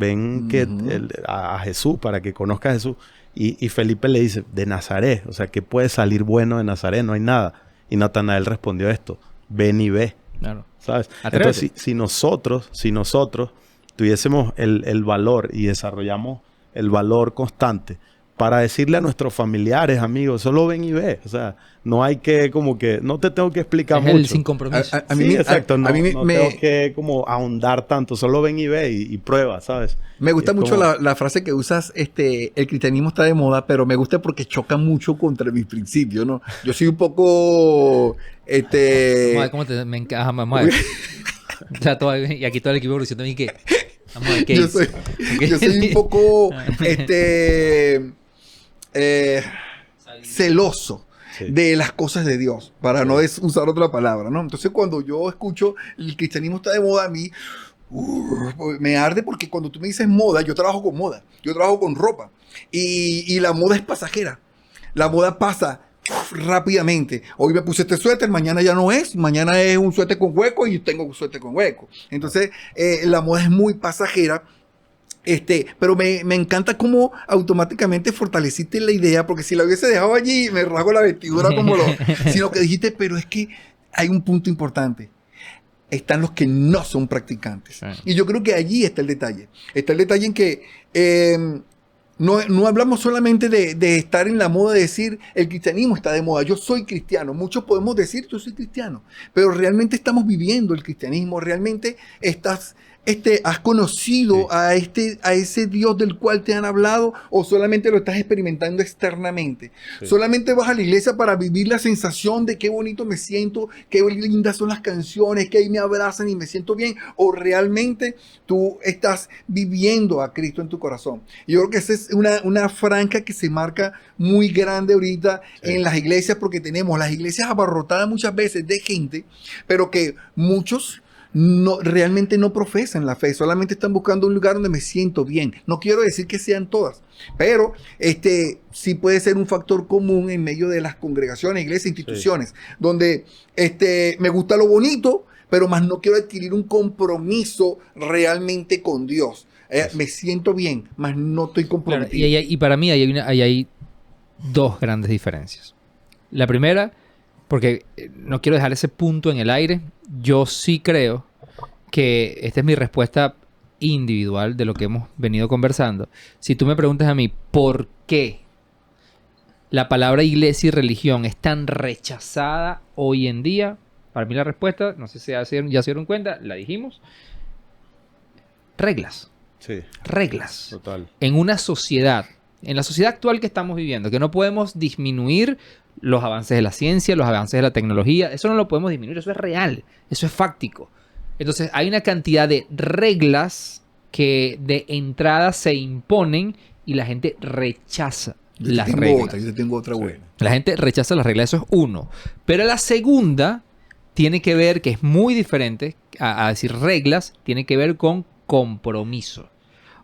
Speaker 3: a Jesús para que conozca a Jesús. Y Felipe le dice, de Nazaret. O sea, ¿qué puede salir bueno de Nazaret? No hay nada. Y Natanael respondió esto, ven y ve.
Speaker 1: Claro.
Speaker 3: ¿Sabes? Entonces, si nosotros tuviésemos el valor y desarrollamos el valor constante para decirle a nuestros familiares, amigos, solo ven y ve. O sea, no hay que como que, no te tengo que explicar mucho.
Speaker 1: El sin compromiso.
Speaker 3: A mí tengo que como ahondar tanto, solo ven y ve y prueba, ¿sabes?
Speaker 2: Me gusta mucho la frase que usas, el cristianismo está de moda, pero me gusta porque choca mucho contra mis principios, ¿no? Yo soy un poco,
Speaker 1: ¿Cómo te me encaja, mamá? O sea, y aquí todo el equipo diciendo a mí que... Vamos a ver, ¿qué
Speaker 2: yo soy un poco, celoso de las cosas de Dios, para no usar otra palabra, ¿no? Entonces, cuando yo escucho el cristianismo está de moda, a mí me arde porque cuando tú me dices moda, yo trabajo con moda, yo trabajo con ropa y la moda es pasajera, la moda pasa rápidamente. Hoy me puse este suéter, mañana ya no es, mañana es un suéter con hueco y tengo un suéter con hueco. Entonces, la moda es muy pasajera Pero me encanta cómo automáticamente fortaleciste la idea, porque si la hubiese dejado allí, me rasgo la vestidura sino que dijiste, pero es que hay un punto importante. Están los que no son practicantes.
Speaker 1: Sí.
Speaker 2: Y yo creo que allí está el detalle. Está el detalle en que no hablamos solamente de estar en la moda de decir el cristianismo está de moda, yo soy cristiano. Muchos podemos decir yo soy cristiano, pero realmente estamos viviendo el cristianismo, realmente has conocido a ese Dios del cual te han hablado, o solamente lo estás experimentando externamente.
Speaker 3: Sí.
Speaker 2: Solamente vas a la iglesia para vivir la sensación de qué bonito me siento, qué lindas son las canciones, que ahí me abrazan y me siento bien, o realmente tú estás viviendo a Cristo en tu corazón. Y yo creo que esa es una franja que se marca muy grande ahorita en las iglesias, porque tenemos las iglesias abarrotadas muchas veces de gente, pero que muchos realmente no profesan la fe, solamente están buscando un lugar donde me siento bien. No quiero decir que sean todas, pero sí puede ser un factor común en medio de las congregaciones, iglesias, instituciones, donde me gusta lo bonito, pero más no quiero adquirir un compromiso realmente con Dios. Me siento bien, más no estoy comprometido.
Speaker 1: Claro, y para mí ahí hay dos grandes diferencias. La primera, porque no quiero dejar ese punto en el aire, yo sí creo que esta es mi respuesta individual de lo que hemos venido conversando. Si tú me preguntas a mí, ¿por qué la palabra iglesia y religión es tan rechazada hoy en día? Para mí la respuesta, no sé si ya se dieron cuenta, la dijimos. Reglas.
Speaker 3: Sí.
Speaker 1: Reglas.
Speaker 3: Total.
Speaker 1: En una sociedad, en la sociedad actual que estamos viviendo, que no podemos disminuir los avances de la ciencia, los avances de la tecnología, eso no lo podemos disminuir, eso es real, eso es fáctico. Entonces hay una cantidad de reglas que de entrada se imponen y la gente rechaza las reglas.
Speaker 2: Yo tengo otra buena.
Speaker 1: La gente rechaza las reglas, eso es uno. Pero la segunda tiene que ver, que es muy diferente a decir reglas, tiene que ver con compromiso.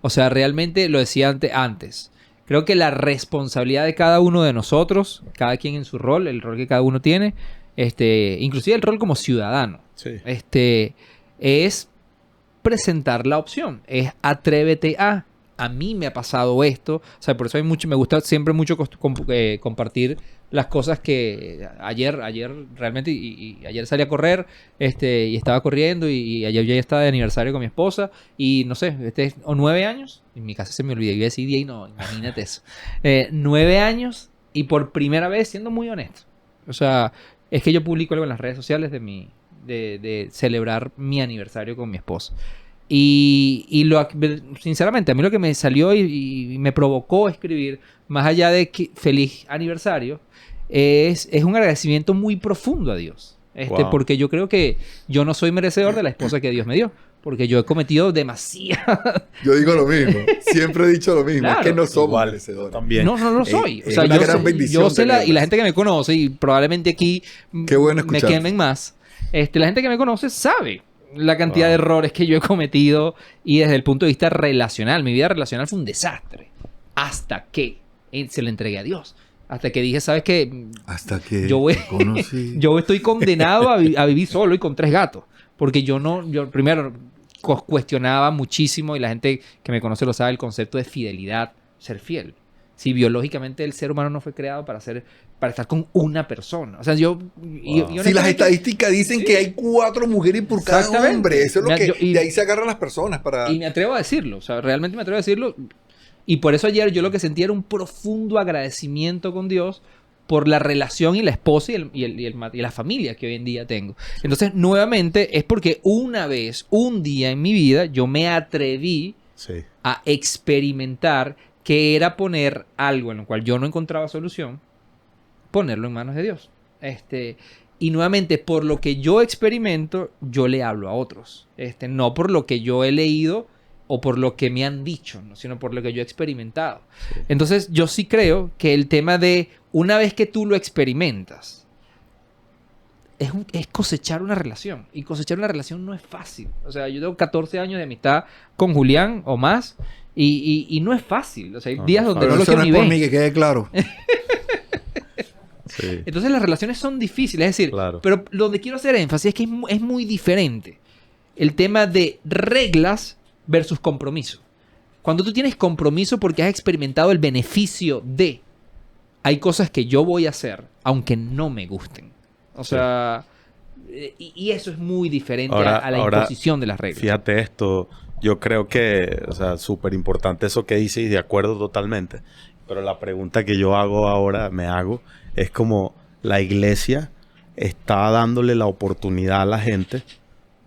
Speaker 1: O sea, realmente lo decía antes. Creo que la responsabilidad de cada uno de nosotros, cada quien en su rol, el rol que cada uno tiene, inclusive el rol como ciudadano,
Speaker 3: Sí.
Speaker 1: Es presentar la opción. Es atrévete a. A mí me ha pasado esto. O sea, por eso me gusta siempre mucho compartir las cosas que ayer realmente, y ayer salí a correr, y estaba corriendo, y ayer ya estaba de aniversario con mi esposa, y no sé, 9 años, en mi casa se me olvidó, iba a decir 10 y no, imagínate eso. 9 años, y por primera vez, siendo muy honesto, o sea, es que yo publico algo en las redes sociales de celebrar mi aniversario con mi esposa. Y sinceramente, a mí lo que me salió y me provocó escribir, más allá de que feliz aniversario, es un agradecimiento muy profundo a Dios.
Speaker 3: Wow.
Speaker 1: Porque yo creo que yo no soy merecedor de la esposa que Dios me dio. Porque yo he cometido demasiado.
Speaker 2: Yo digo lo mismo. Siempre he dicho lo mismo.
Speaker 1: Claro.
Speaker 2: Es que no somos
Speaker 3: Igual,
Speaker 2: merecedores.
Speaker 3: también.
Speaker 1: No lo soy. O sea,
Speaker 2: una gran bendición
Speaker 1: yo sé y la
Speaker 2: tenerlas.
Speaker 1: gente que me conoce, y probablemente aquí
Speaker 2: Qué bueno
Speaker 1: me
Speaker 2: escucharte.
Speaker 1: quemen más. La gente que me conoce sabe la cantidad
Speaker 3: Wow.
Speaker 1: de errores que yo he cometido, y desde el punto de vista relacional, mi vida relacional fue un desastre. Hasta que se lo entregué a Dios. Hasta que dije, ¿sabes qué?
Speaker 2: Hasta que
Speaker 1: Yo voy-
Speaker 2: te conocí.
Speaker 1: Yo estoy condenado a vivir solo y con 3 gatos. Porque yo primero cuestionaba muchísimo, y la gente que me conoce lo sabe, el concepto de fidelidad, ser fiel. Si biológicamente el ser humano no fue creado para estar con una persona. O sea,
Speaker 3: Wow.
Speaker 2: Si las
Speaker 1: honestamente-
Speaker 2: estadísticas dicen
Speaker 1: Sí.
Speaker 2: que hay 4 mujeres por cada
Speaker 1: Exactamente.
Speaker 2: hombre, eso es lo
Speaker 1: Mira,
Speaker 2: que de ahí se agarran las personas para.
Speaker 1: Y me atrevo a decirlo, o sea, realmente me atrevo a decirlo. Y por eso ayer yo lo que sentía era un profundo agradecimiento con Dios por la relación y la esposa y la familia que hoy en día tengo. Entonces, nuevamente, es porque un día en mi vida, yo me atreví
Speaker 3: Sí.
Speaker 1: a experimentar que era poner algo en lo cual yo no encontraba solución, ponerlo en manos de Dios. Y nuevamente, por lo que yo experimento, yo le hablo a otros. No por lo que yo he leído o por lo que me han dicho, ¿no? Sino por lo que yo he experimentado.
Speaker 3: Sí.
Speaker 1: Entonces, yo sí creo que el tema de una vez que tú lo experimentas, es cosechar una relación. Y cosechar una relación no es fácil. O sea, yo tengo 14 años de amistad con Julián o más, y no es fácil. O sea, hay
Speaker 3: No,
Speaker 1: días
Speaker 3: no,
Speaker 1: donde
Speaker 2: Pero
Speaker 1: no lo
Speaker 2: eso
Speaker 1: quiero
Speaker 2: no
Speaker 1: ni
Speaker 2: es por
Speaker 1: ver.
Speaker 2: mí, que quede claro.
Speaker 3: Sí.
Speaker 1: Entonces las relaciones son difíciles, es decir,
Speaker 3: Claro.
Speaker 1: pero donde quiero hacer énfasis es que es muy diferente el tema de reglas versus compromiso. Cuando tú tienes compromiso porque has experimentado el beneficio de, hay cosas que yo voy a hacer aunque no me gusten. O sea, y eso es muy diferente a la imposición de las reglas.
Speaker 3: Fíjate esto, yo creo que, o sea, súper importante eso que dices y de acuerdo totalmente. Pero la pregunta que yo me hago, es como la iglesia está dándole la oportunidad a la gente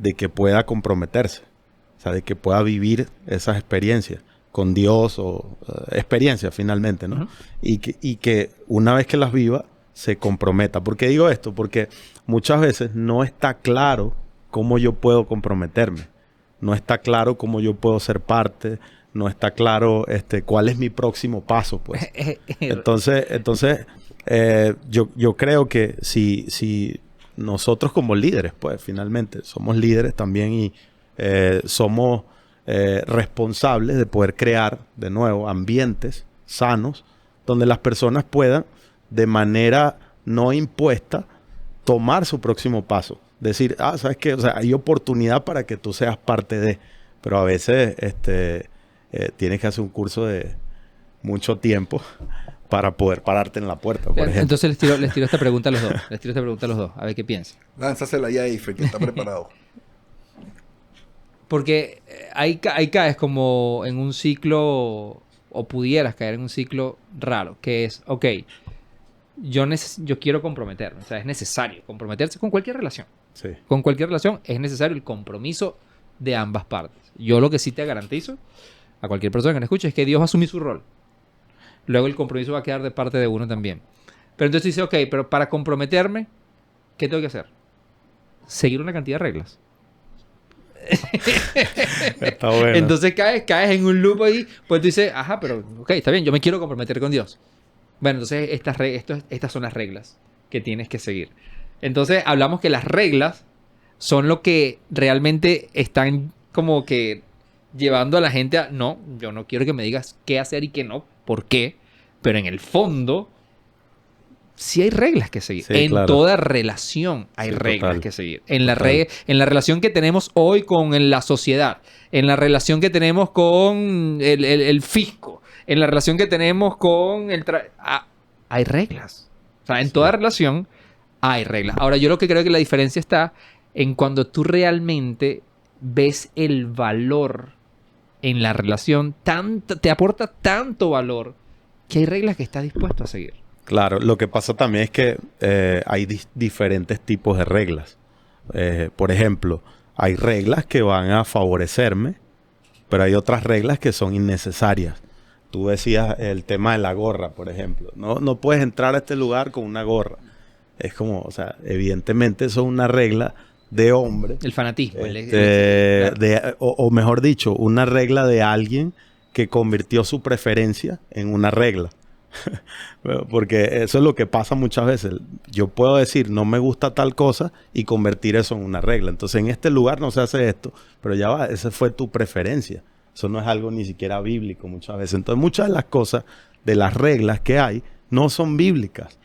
Speaker 3: de que pueda comprometerse. O sea, de que pueda vivir esas experiencias con Dios o experiencias finalmente, ¿no?
Speaker 1: Uh-huh.
Speaker 3: Y que una vez que las viva, se comprometa. ¿Por qué digo esto? Porque muchas veces no está claro cómo yo puedo comprometerme. No está claro cómo yo puedo ser parte. No está claro cuál es mi próximo paso, pues. Entonces yo creo que si nosotros como líderes, pues finalmente somos líderes también y somos responsables de poder crear de nuevo ambientes sanos donde las personas puedan de manera no impuesta tomar su próximo paso. Decir, ¿sabes qué? O sea, hay oportunidad para que tú seas parte de, pero a veces tienes que hacer un curso de mucho tiempo para poder pararte en la puerta, por ejemplo.
Speaker 1: Entonces les tiro esta pregunta a los dos. A ver qué piensan.
Speaker 2: Lánzasela ya a Eiffel, que está preparado.
Speaker 1: Porque ahí caes como en un ciclo, o pudieras caer en un ciclo raro, que es, ok, yo quiero comprometerme. O sea, es necesario comprometerse con cualquier relación.
Speaker 3: Sí.
Speaker 1: Con cualquier relación es necesario el compromiso de ambas partes. Yo lo que sí te garantizo a cualquier persona que me escuche es que Dios va a asumir su rol. Luego el compromiso va a quedar de parte de uno también. Pero entonces dice, ok, pero para comprometerme, ¿qué tengo que hacer? Seguir una cantidad de reglas.
Speaker 3: Está bueno.
Speaker 1: Entonces caes en un loop ahí, pues tú dices, ajá, pero ok, está bien, yo me quiero comprometer con Dios. Bueno, entonces estas son las reglas que tienes que seguir. Entonces hablamos que las reglas son lo que realmente están como que llevando a la gente a, no, yo no quiero que me digas qué hacer y qué no, por qué, pero en el fondo sí hay reglas que seguir.
Speaker 3: Sí,
Speaker 1: en toda relación hay reglas
Speaker 3: total.
Speaker 1: que seguir. En la relación que tenemos hoy con la sociedad, en la relación que tenemos con el fisco, en la relación que tenemos con hay reglas. O sea, en toda relación hay reglas. Ahora, yo lo que creo que la diferencia está en cuando tú realmente ves el valor en la relación, te aporta tanto valor que hay reglas que estás dispuesto a seguir.
Speaker 3: Claro, lo que pasa también es que hay diferentes tipos de reglas. Por ejemplo, hay reglas que van a favorecerme, pero hay otras reglas que son innecesarias. Tú decías el tema de la gorra, por ejemplo. No puedes entrar a este lugar con una gorra. Es como, o sea, evidentemente eso es una regla de hombre.
Speaker 1: El fanatismo.
Speaker 3: Claro. O mejor dicho, una regla de alguien que convirtió su preferencia en una regla. Porque eso es lo que pasa muchas veces. Yo puedo decir, no me gusta tal cosa y convertir eso en una regla. Entonces, en este lugar no se hace esto, pero ya va, esa fue tu preferencia. Eso no es algo ni siquiera bíblico muchas veces. Entonces, muchas de las cosas, de las reglas que hay, no son bíblicas.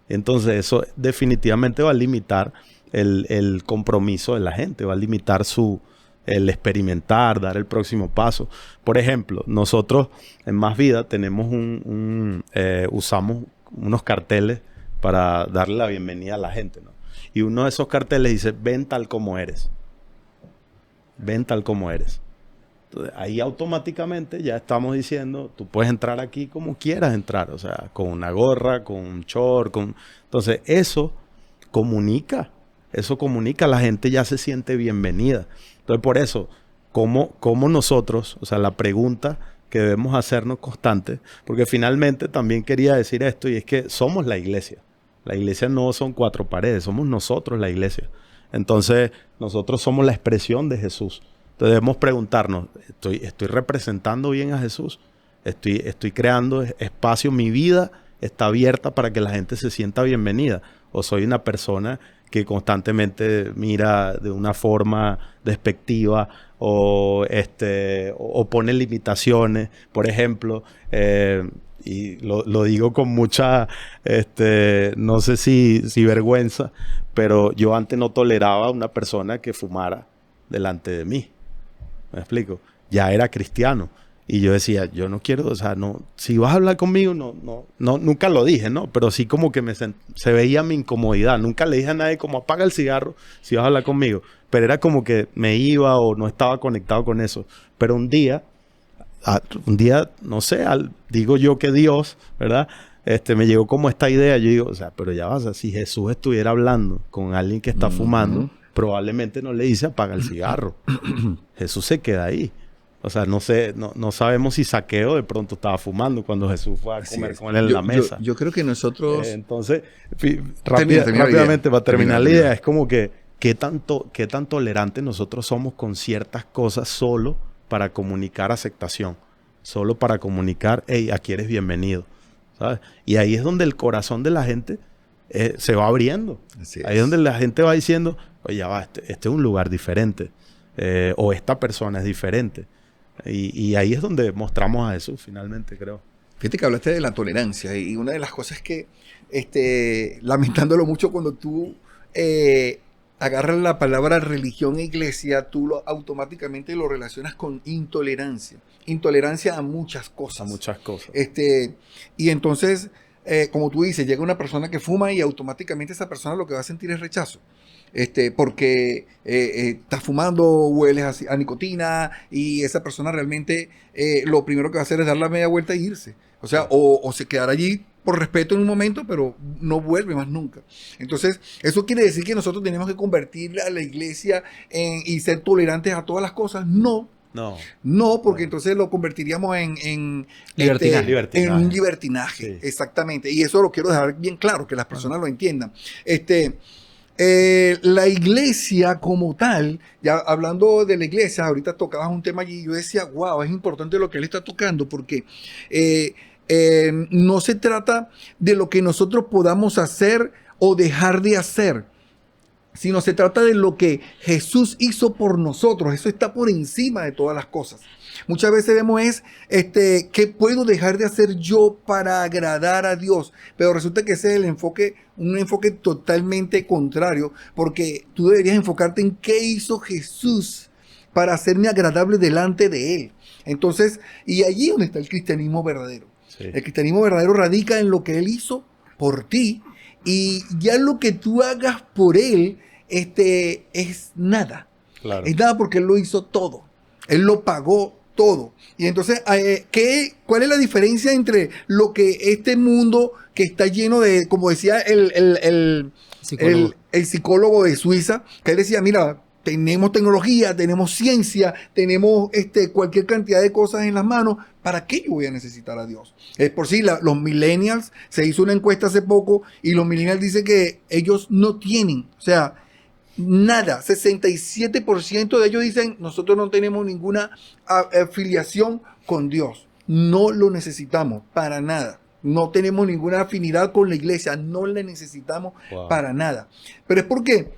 Speaker 3: Entonces, eso definitivamente va a limitar el compromiso de la gente, va a limitar el experimentar, dar el próximo paso. Por ejemplo, nosotros en Más Vida tenemos usamos unos carteles para darle la bienvenida a la gente, ¿no? Y uno de esos carteles dice, ven tal como eres. Ven tal como eres. Entonces, ahí automáticamente ya estamos diciendo, tú puedes entrar aquí como quieras entrar, o sea, con una gorra, con un short, Entonces, eso comunica, la gente ya se siente bienvenida. Entonces, por eso, ¿cómo nosotros, o sea, la pregunta que debemos hacernos constante, porque finalmente también quería decir esto, y es que somos la iglesia. La iglesia no son cuatro paredes, somos nosotros la iglesia. Entonces, nosotros somos la expresión de Jesús. Entonces, debemos preguntarnos, ¿estoy representando bien a Jesús? ¿Estoy creando espacio? ¿Mi vida está abierta para que la gente se sienta bienvenida? ¿O soy una persona que constantemente mira de una forma despectiva o pone limitaciones? Por ejemplo, y lo digo con mucha, no sé si vergüenza, pero yo antes no toleraba a una persona que fumara delante de mí. ¿Me explico? Ya era cristiano Y yo decía, yo no quiero, o sea, no, si vas a hablar conmigo, nunca lo dije, ¿no? Pero sí como que se veía mi incomodidad. Nunca le dije a nadie como apaga el cigarro si vas a hablar conmigo. Pero era como que me iba o no estaba conectado con eso. Pero un día, no sé, digo yo que Dios, ¿verdad? Me llegó como esta idea. Yo digo, o sea, pero ya vas, si Jesús estuviera hablando con alguien que está fumando, probablemente no le dice apaga el cigarro. Jesús se queda ahí. O sea, no sé, no sabemos si Zaqueo de pronto estaba fumando cuando Jesús fue a comer con él en la mesa.
Speaker 2: Yo creo que nosotros...
Speaker 3: Entonces,
Speaker 2: termina
Speaker 3: rápidamente para terminar la idea, es como que qué tan tolerantes nosotros somos con ciertas cosas solo para comunicar aceptación. Solo para comunicar, hey, aquí eres bienvenido. ¿Sabes? Y ahí es donde el corazón de la gente se va abriendo. Ahí es donde la gente va diciendo, oye, ya va, este es un lugar diferente. O esta persona es diferente. Y ahí es donde mostramos a Jesús finalmente, creo.
Speaker 2: Fíjate que hablaste de la tolerancia y una de las cosas es que, lamentándolo mucho, cuando tú agarras la palabra religión e iglesia, tú automáticamente lo relacionas con intolerancia. Intolerancia a muchas cosas.
Speaker 3: A muchas cosas.
Speaker 2: Y entonces, como tú dices, llega una persona que fuma y automáticamente esa persona lo que va a sentir es rechazo. Porque estás fumando, hueles a nicotina y esa persona realmente lo primero que va a hacer es dar la media vuelta e irse. O sea, o se quedará allí por respeto en un momento, pero no vuelve más nunca. Entonces, eso quiere decir que nosotros tenemos que convertir a la iglesia y ser tolerantes a todas las cosas. No, porque entonces lo convertiríamos en un libertinaje. Sí. Exactamente. Y eso lo quiero dejar bien claro, que las personas lo entiendan. La iglesia como tal, ya hablando de la iglesia, ahorita tocabas un tema allí y yo decía, wow, es importante lo que él está tocando porque no se trata de lo que nosotros podamos hacer o dejar de hacer, sino se trata de lo que Jesús hizo por nosotros. Eso está por encima de todas las cosas. Muchas veces vemos ¿qué puedo dejar de hacer yo para agradar a Dios? Pero resulta que ese es un enfoque totalmente contrario, porque tú deberías enfocarte en qué hizo Jesús para hacerme agradable delante de Él. Entonces, y allí es donde está el cristianismo verdadero. Sí. El cristianismo verdadero radica en lo que Él hizo por ti, y ya lo que tú hagas por Él, es nada. Claro. Es nada porque Él lo hizo todo. Él lo pagó todo. Y entonces, ¿cuál es la diferencia entre lo que este mundo que está lleno de, como decía el psicólogo de Suiza, que él decía, mira, tenemos tecnología, tenemos ciencia, tenemos cualquier cantidad de cosas en las manos, ¿para qué yo voy a necesitar a Dios? Es por sí, los millennials, se hizo una encuesta hace poco y los millennials dicen que ellos no tienen, o sea, nada, 67% de ellos dicen, nosotros no tenemos ninguna afiliación con Dios, no lo necesitamos para nada. No tenemos ninguna afinidad con la iglesia, no la necesitamos para nada. Pero es porque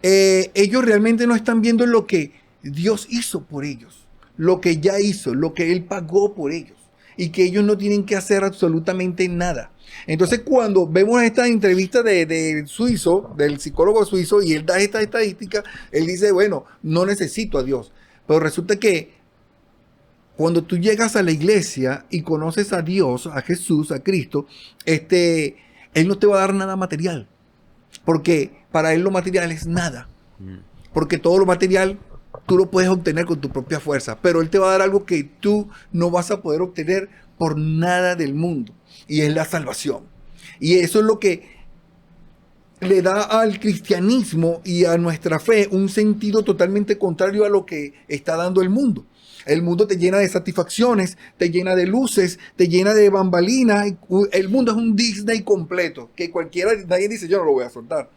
Speaker 2: ellos realmente no están viendo lo que Dios hizo por ellos, lo que ya hizo, lo que Él pagó por ellos, y que ellos no tienen que hacer absolutamente nada. Entonces, cuando vemos esta entrevista del psicólogo suizo, y él da esta estadística, él dice, bueno, no necesito a Dios. Pero resulta que cuando tú llegas a la iglesia y conoces a Dios, a Jesús, a Cristo, Él no te va a dar nada material. Porque para Él lo material es nada. Porque todo lo material tú lo puedes obtener con tu propia fuerza. Pero Él te va a dar algo que tú no vas a poder obtener por nada del mundo. Y es la salvación. Y eso es lo que le da al cristianismo y a nuestra fe un sentido totalmente contrario a lo que está dando el mundo. El mundo te llena de satisfacciones, te llena de luces, te llena de bambalinas. El mundo es un Disney completo, que nadie dice, yo no lo voy a soltar.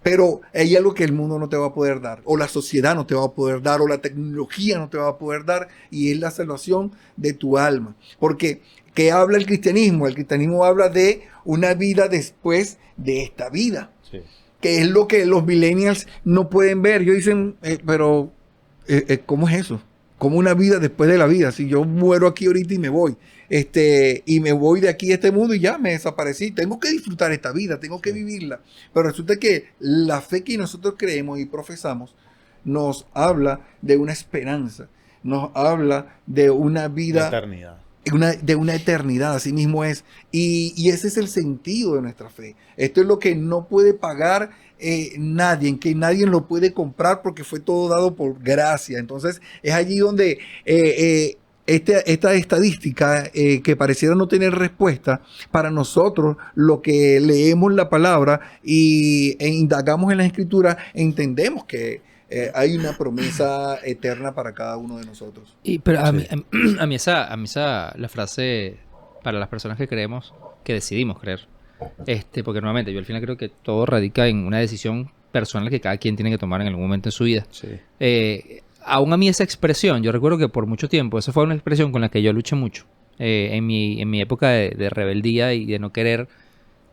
Speaker 2: Pero hay algo que el mundo no te va a poder dar, o la sociedad no te va a poder dar, o la tecnología no te va a poder dar, y es la salvación de tu alma. Porque, ¿qué habla el cristianismo? El cristianismo habla de una vida después de esta vida. Sí. Que es lo que los millennials no pueden ver. Ellos dicen, pero ¿cómo es eso? ¿Cómo una vida después de la vida? Si yo muero aquí ahorita y me voy, y me voy de aquí a este mundo y ya me desaparecí. Tengo que disfrutar esta vida, tengo que vivirla. Pero resulta que la fe que nosotros creemos y profesamos nos habla de una esperanza, nos habla de una
Speaker 3: La
Speaker 2: vida,
Speaker 3: eternidad.
Speaker 2: de una eternidad, así mismo es. Y ese es el sentido de nuestra fe. Esto es lo que no puede pagar nadie, en que nadie lo puede comprar porque fue todo dado por gracia. Entonces es allí donde esta estadística que pareciera no tener respuesta, para nosotros, lo que leemos la palabra e indagamos en la escritura, entendemos que hay una promesa eterna para cada uno de nosotros.
Speaker 1: Pero a
Speaker 3: Sí.
Speaker 1: mí, a mí la frase para las personas que creemos, que decidimos creer, porque nuevamente yo al final creo que todo radica en una decisión personal que cada quien tiene que tomar en algún momento en su vida.
Speaker 3: Sí.
Speaker 1: Aún a mí esa expresión, yo recuerdo que por mucho tiempo, esa fue una expresión con la que yo luché mucho en mi época de rebeldía y de no querer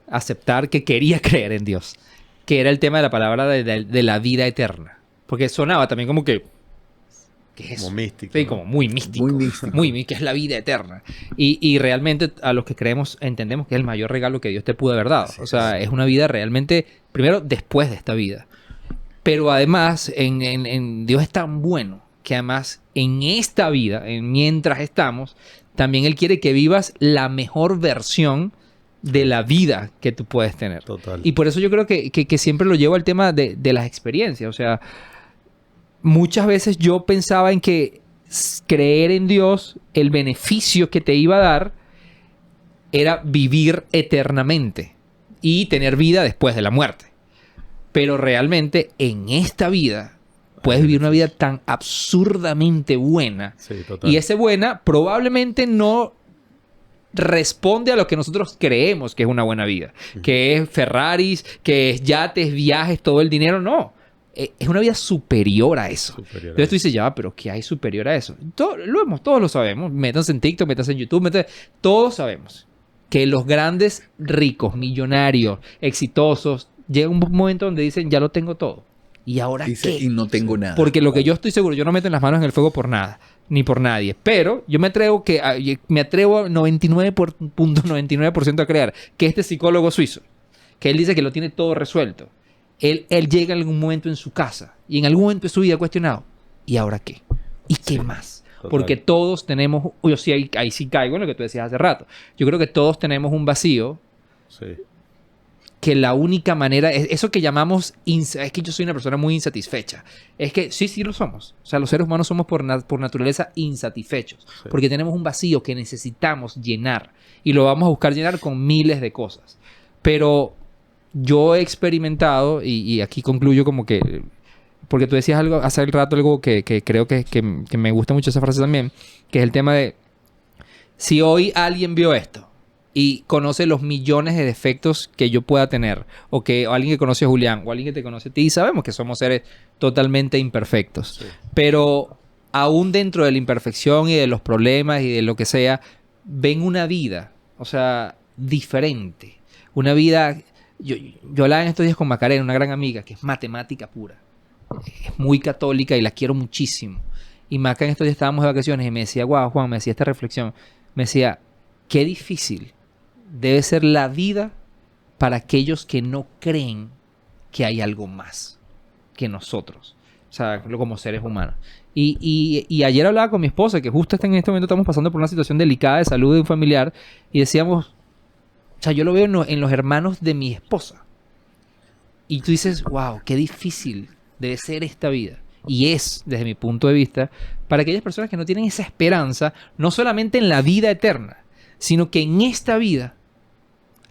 Speaker 1: aceptar que quería creer en Dios, que era el tema de la palabra de la vida eterna. Porque sonaba también como que... ¿Qué es eso?
Speaker 3: Como místico.
Speaker 1: Sí,
Speaker 3: ¿no?
Speaker 1: como muy místico.
Speaker 2: Muy místico.
Speaker 1: Que es la vida eterna. Y realmente a los que creemos entendemos que es el mayor regalo que Dios te pudo haber dado.
Speaker 3: Así
Speaker 1: O sea, es una vida realmente, primero, después de esta vida. Pero además, en Dios es tan bueno que además en esta vida, mientras estamos, también Él quiere que vivas la mejor versión de la vida que tú puedes tener.
Speaker 3: Total.
Speaker 1: Y por eso yo creo que siempre lo llevo al tema de las experiencias. O sea, muchas veces yo pensaba en que creer en Dios, el beneficio que te iba a dar era vivir eternamente y tener vida después de la muerte. Pero realmente en esta vida puedes vivir una vida tan absurdamente buena.
Speaker 3: Sí, total.
Speaker 1: Y esa buena probablemente no responde a lo que nosotros creemos que es una buena vida. Que es Ferraris, que es yates, viajes, todo el dinero. No. Es una vida superior a eso.
Speaker 3: Superior a
Speaker 1: Entonces tú dices, ya, pero ¿qué hay superior a eso? Todos lo sabemos. Métanse en TikTok, métanse en YouTube, todos sabemos que los grandes ricos, millonarios, exitosos, llega un momento donde dicen, ya lo tengo todo. ¿Y ahora
Speaker 2: Dice,
Speaker 1: qué?
Speaker 2: y no tengo nada.
Speaker 1: Porque lo que yo estoy seguro, yo no meto las manos en el fuego por nada, ni por nadie. Pero yo me atrevo 99.99% a creer que este psicólogo suizo, que él dice que lo tiene todo resuelto, él llega en algún momento en su casa y en algún momento de su vida cuestionado, ¿y ahora qué? ¿Y qué
Speaker 3: Sí,
Speaker 1: más?
Speaker 3: total.
Speaker 1: Porque todos tenemos, yo sí, ahí sí caigo en lo que tú decías hace rato. Yo creo que todos tenemos un vacío
Speaker 3: Sí.
Speaker 1: que la única manera, eso que llamamos, es que yo soy una persona muy insatisfecha. Es que sí lo somos. O sea, los seres humanos somos por naturaleza insatisfechos.
Speaker 3: Sí.
Speaker 1: Porque tenemos un vacío que necesitamos llenar. Y lo vamos a buscar llenar con miles de cosas. Pero yo he experimentado, y aquí concluyo como que, porque tú decías algo hace rato, algo que creo que me gusta mucho esa frase también, que es el tema de, si hoy alguien vio esto, y conoce los millones de defectos que yo pueda tener, o alguien que conoce a Julián, o alguien que te conoce a ti, y sabemos que somos seres totalmente imperfectos.
Speaker 3: Sí.
Speaker 1: Pero aún dentro de la imperfección y de los problemas y de lo que sea, ven una vida, o sea, diferente. Una vida... Yo hablaba en estos días con Macarena, una gran amiga, que es matemática pura. Es muy católica y la quiero muchísimo. Y Maca en estos días estábamos de vacaciones y me decía, guau, Juan, me decía esta reflexión. Me decía, qué difícil debe ser la vida para aquellos que no creen que hay algo más que nosotros. O sea, como seres humanos. Y ayer hablaba con mi esposa, que justo en este momento estamos pasando por una situación delicada de salud de un familiar, y decíamos, o sea, yo lo veo en los hermanos de mi esposa. Y tú dices, wow, qué difícil debe ser esta vida. Y es, desde mi punto de vista, para aquellas personas que no tienen esa esperanza, no solamente en la vida eterna, sino que en esta vida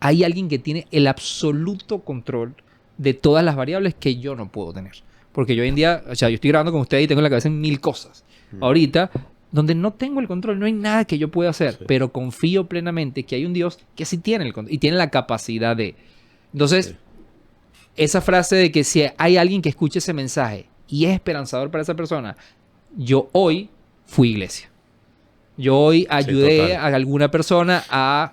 Speaker 1: hay alguien que tiene el absoluto control de todas las variables que yo no puedo tener. Porque yo hoy en día, o sea, yo estoy grabando con ustedes y tengo en la cabeza en 1000 cosas. Ahorita, donde no tengo el control, no hay nada que yo pueda hacer,
Speaker 3: Sí.
Speaker 1: pero confío plenamente que hay un Dios que sí tiene el control y tiene la capacidad de... Entonces,
Speaker 3: Sí.
Speaker 1: esa frase de que si hay alguien que escuche ese mensaje y es esperanzador para esa persona, yo hoy fui iglesia. Yo hoy ayudé
Speaker 3: total.
Speaker 1: a alguna persona a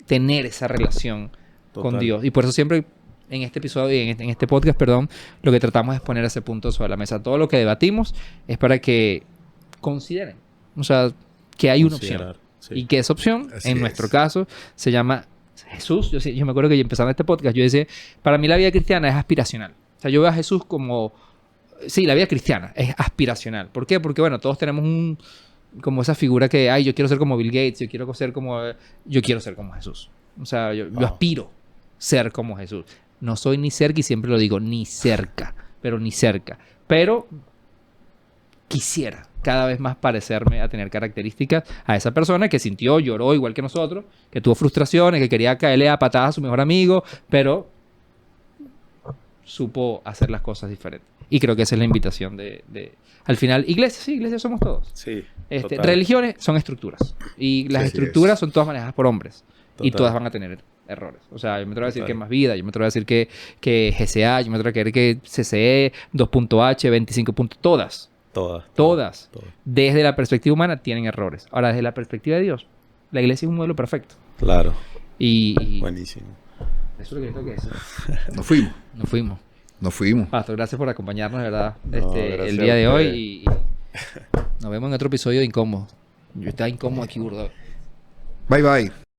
Speaker 1: tener esa relación con
Speaker 3: Total.
Speaker 1: Dios. Y por eso siempre en este episodio y en este podcast, perdón, lo que tratamos es poner ese punto sobre la mesa. Todo lo que debatimos es para que consideren, o sea, que hay una opción.
Speaker 3: Considerar, sí.
Speaker 1: Y que esa opción,
Speaker 2: Así
Speaker 1: en
Speaker 2: es.
Speaker 1: nuestro caso, se llama Jesús. Yo me acuerdo que empezando este podcast, yo decía, para mí la vida cristiana es aspiracional. O sea, yo veo a Jesús como Sí, la vida cristiana es aspiracional. ¿Por qué? Porque, bueno, todos tenemos como esa figura que, ay, yo quiero ser como Bill Gates, yo quiero ser como Jesús. O sea, yo aspiro ser como Jesús. No soy ni cerca, y siempre lo digo, ni cerca, pero ni cerca. Pero quisiera cada vez más parecerme a tener características a esa persona que sintió, lloró igual que nosotros, que tuvo frustraciones, que quería caerle a patadas a su mejor amigo, pero supo hacer las cosas diferentes. Y creo que esa es la invitación al final, iglesia, sí, iglesia somos todos.
Speaker 3: Sí,
Speaker 1: Religiones son estructuras. Y las estructuras son todas manejadas por hombres. Y todas van a tener errores. O sea, yo me atrevo a decir que es Más Vida, yo me atrevo a decir que GCA, yo me atrevo a creer que CCE, 2.H, 25. Todas. Todas. Desde la perspectiva humana tienen errores. Ahora, desde la perspectiva de Dios, la iglesia es un modelo perfecto.
Speaker 3: Claro.
Speaker 1: Y
Speaker 3: buenísimo.
Speaker 1: eso es lo que tengo que decir.
Speaker 2: Nos fuimos.
Speaker 1: Pastor, gracias por acompañarnos, de verdad,
Speaker 3: gracias
Speaker 1: el día de
Speaker 3: a
Speaker 1: hoy.
Speaker 3: ustedes.
Speaker 1: Y nos vemos en otro episodio de Incómodo. Yo estaba incómodo aquí, burdo.
Speaker 2: Bye, bye.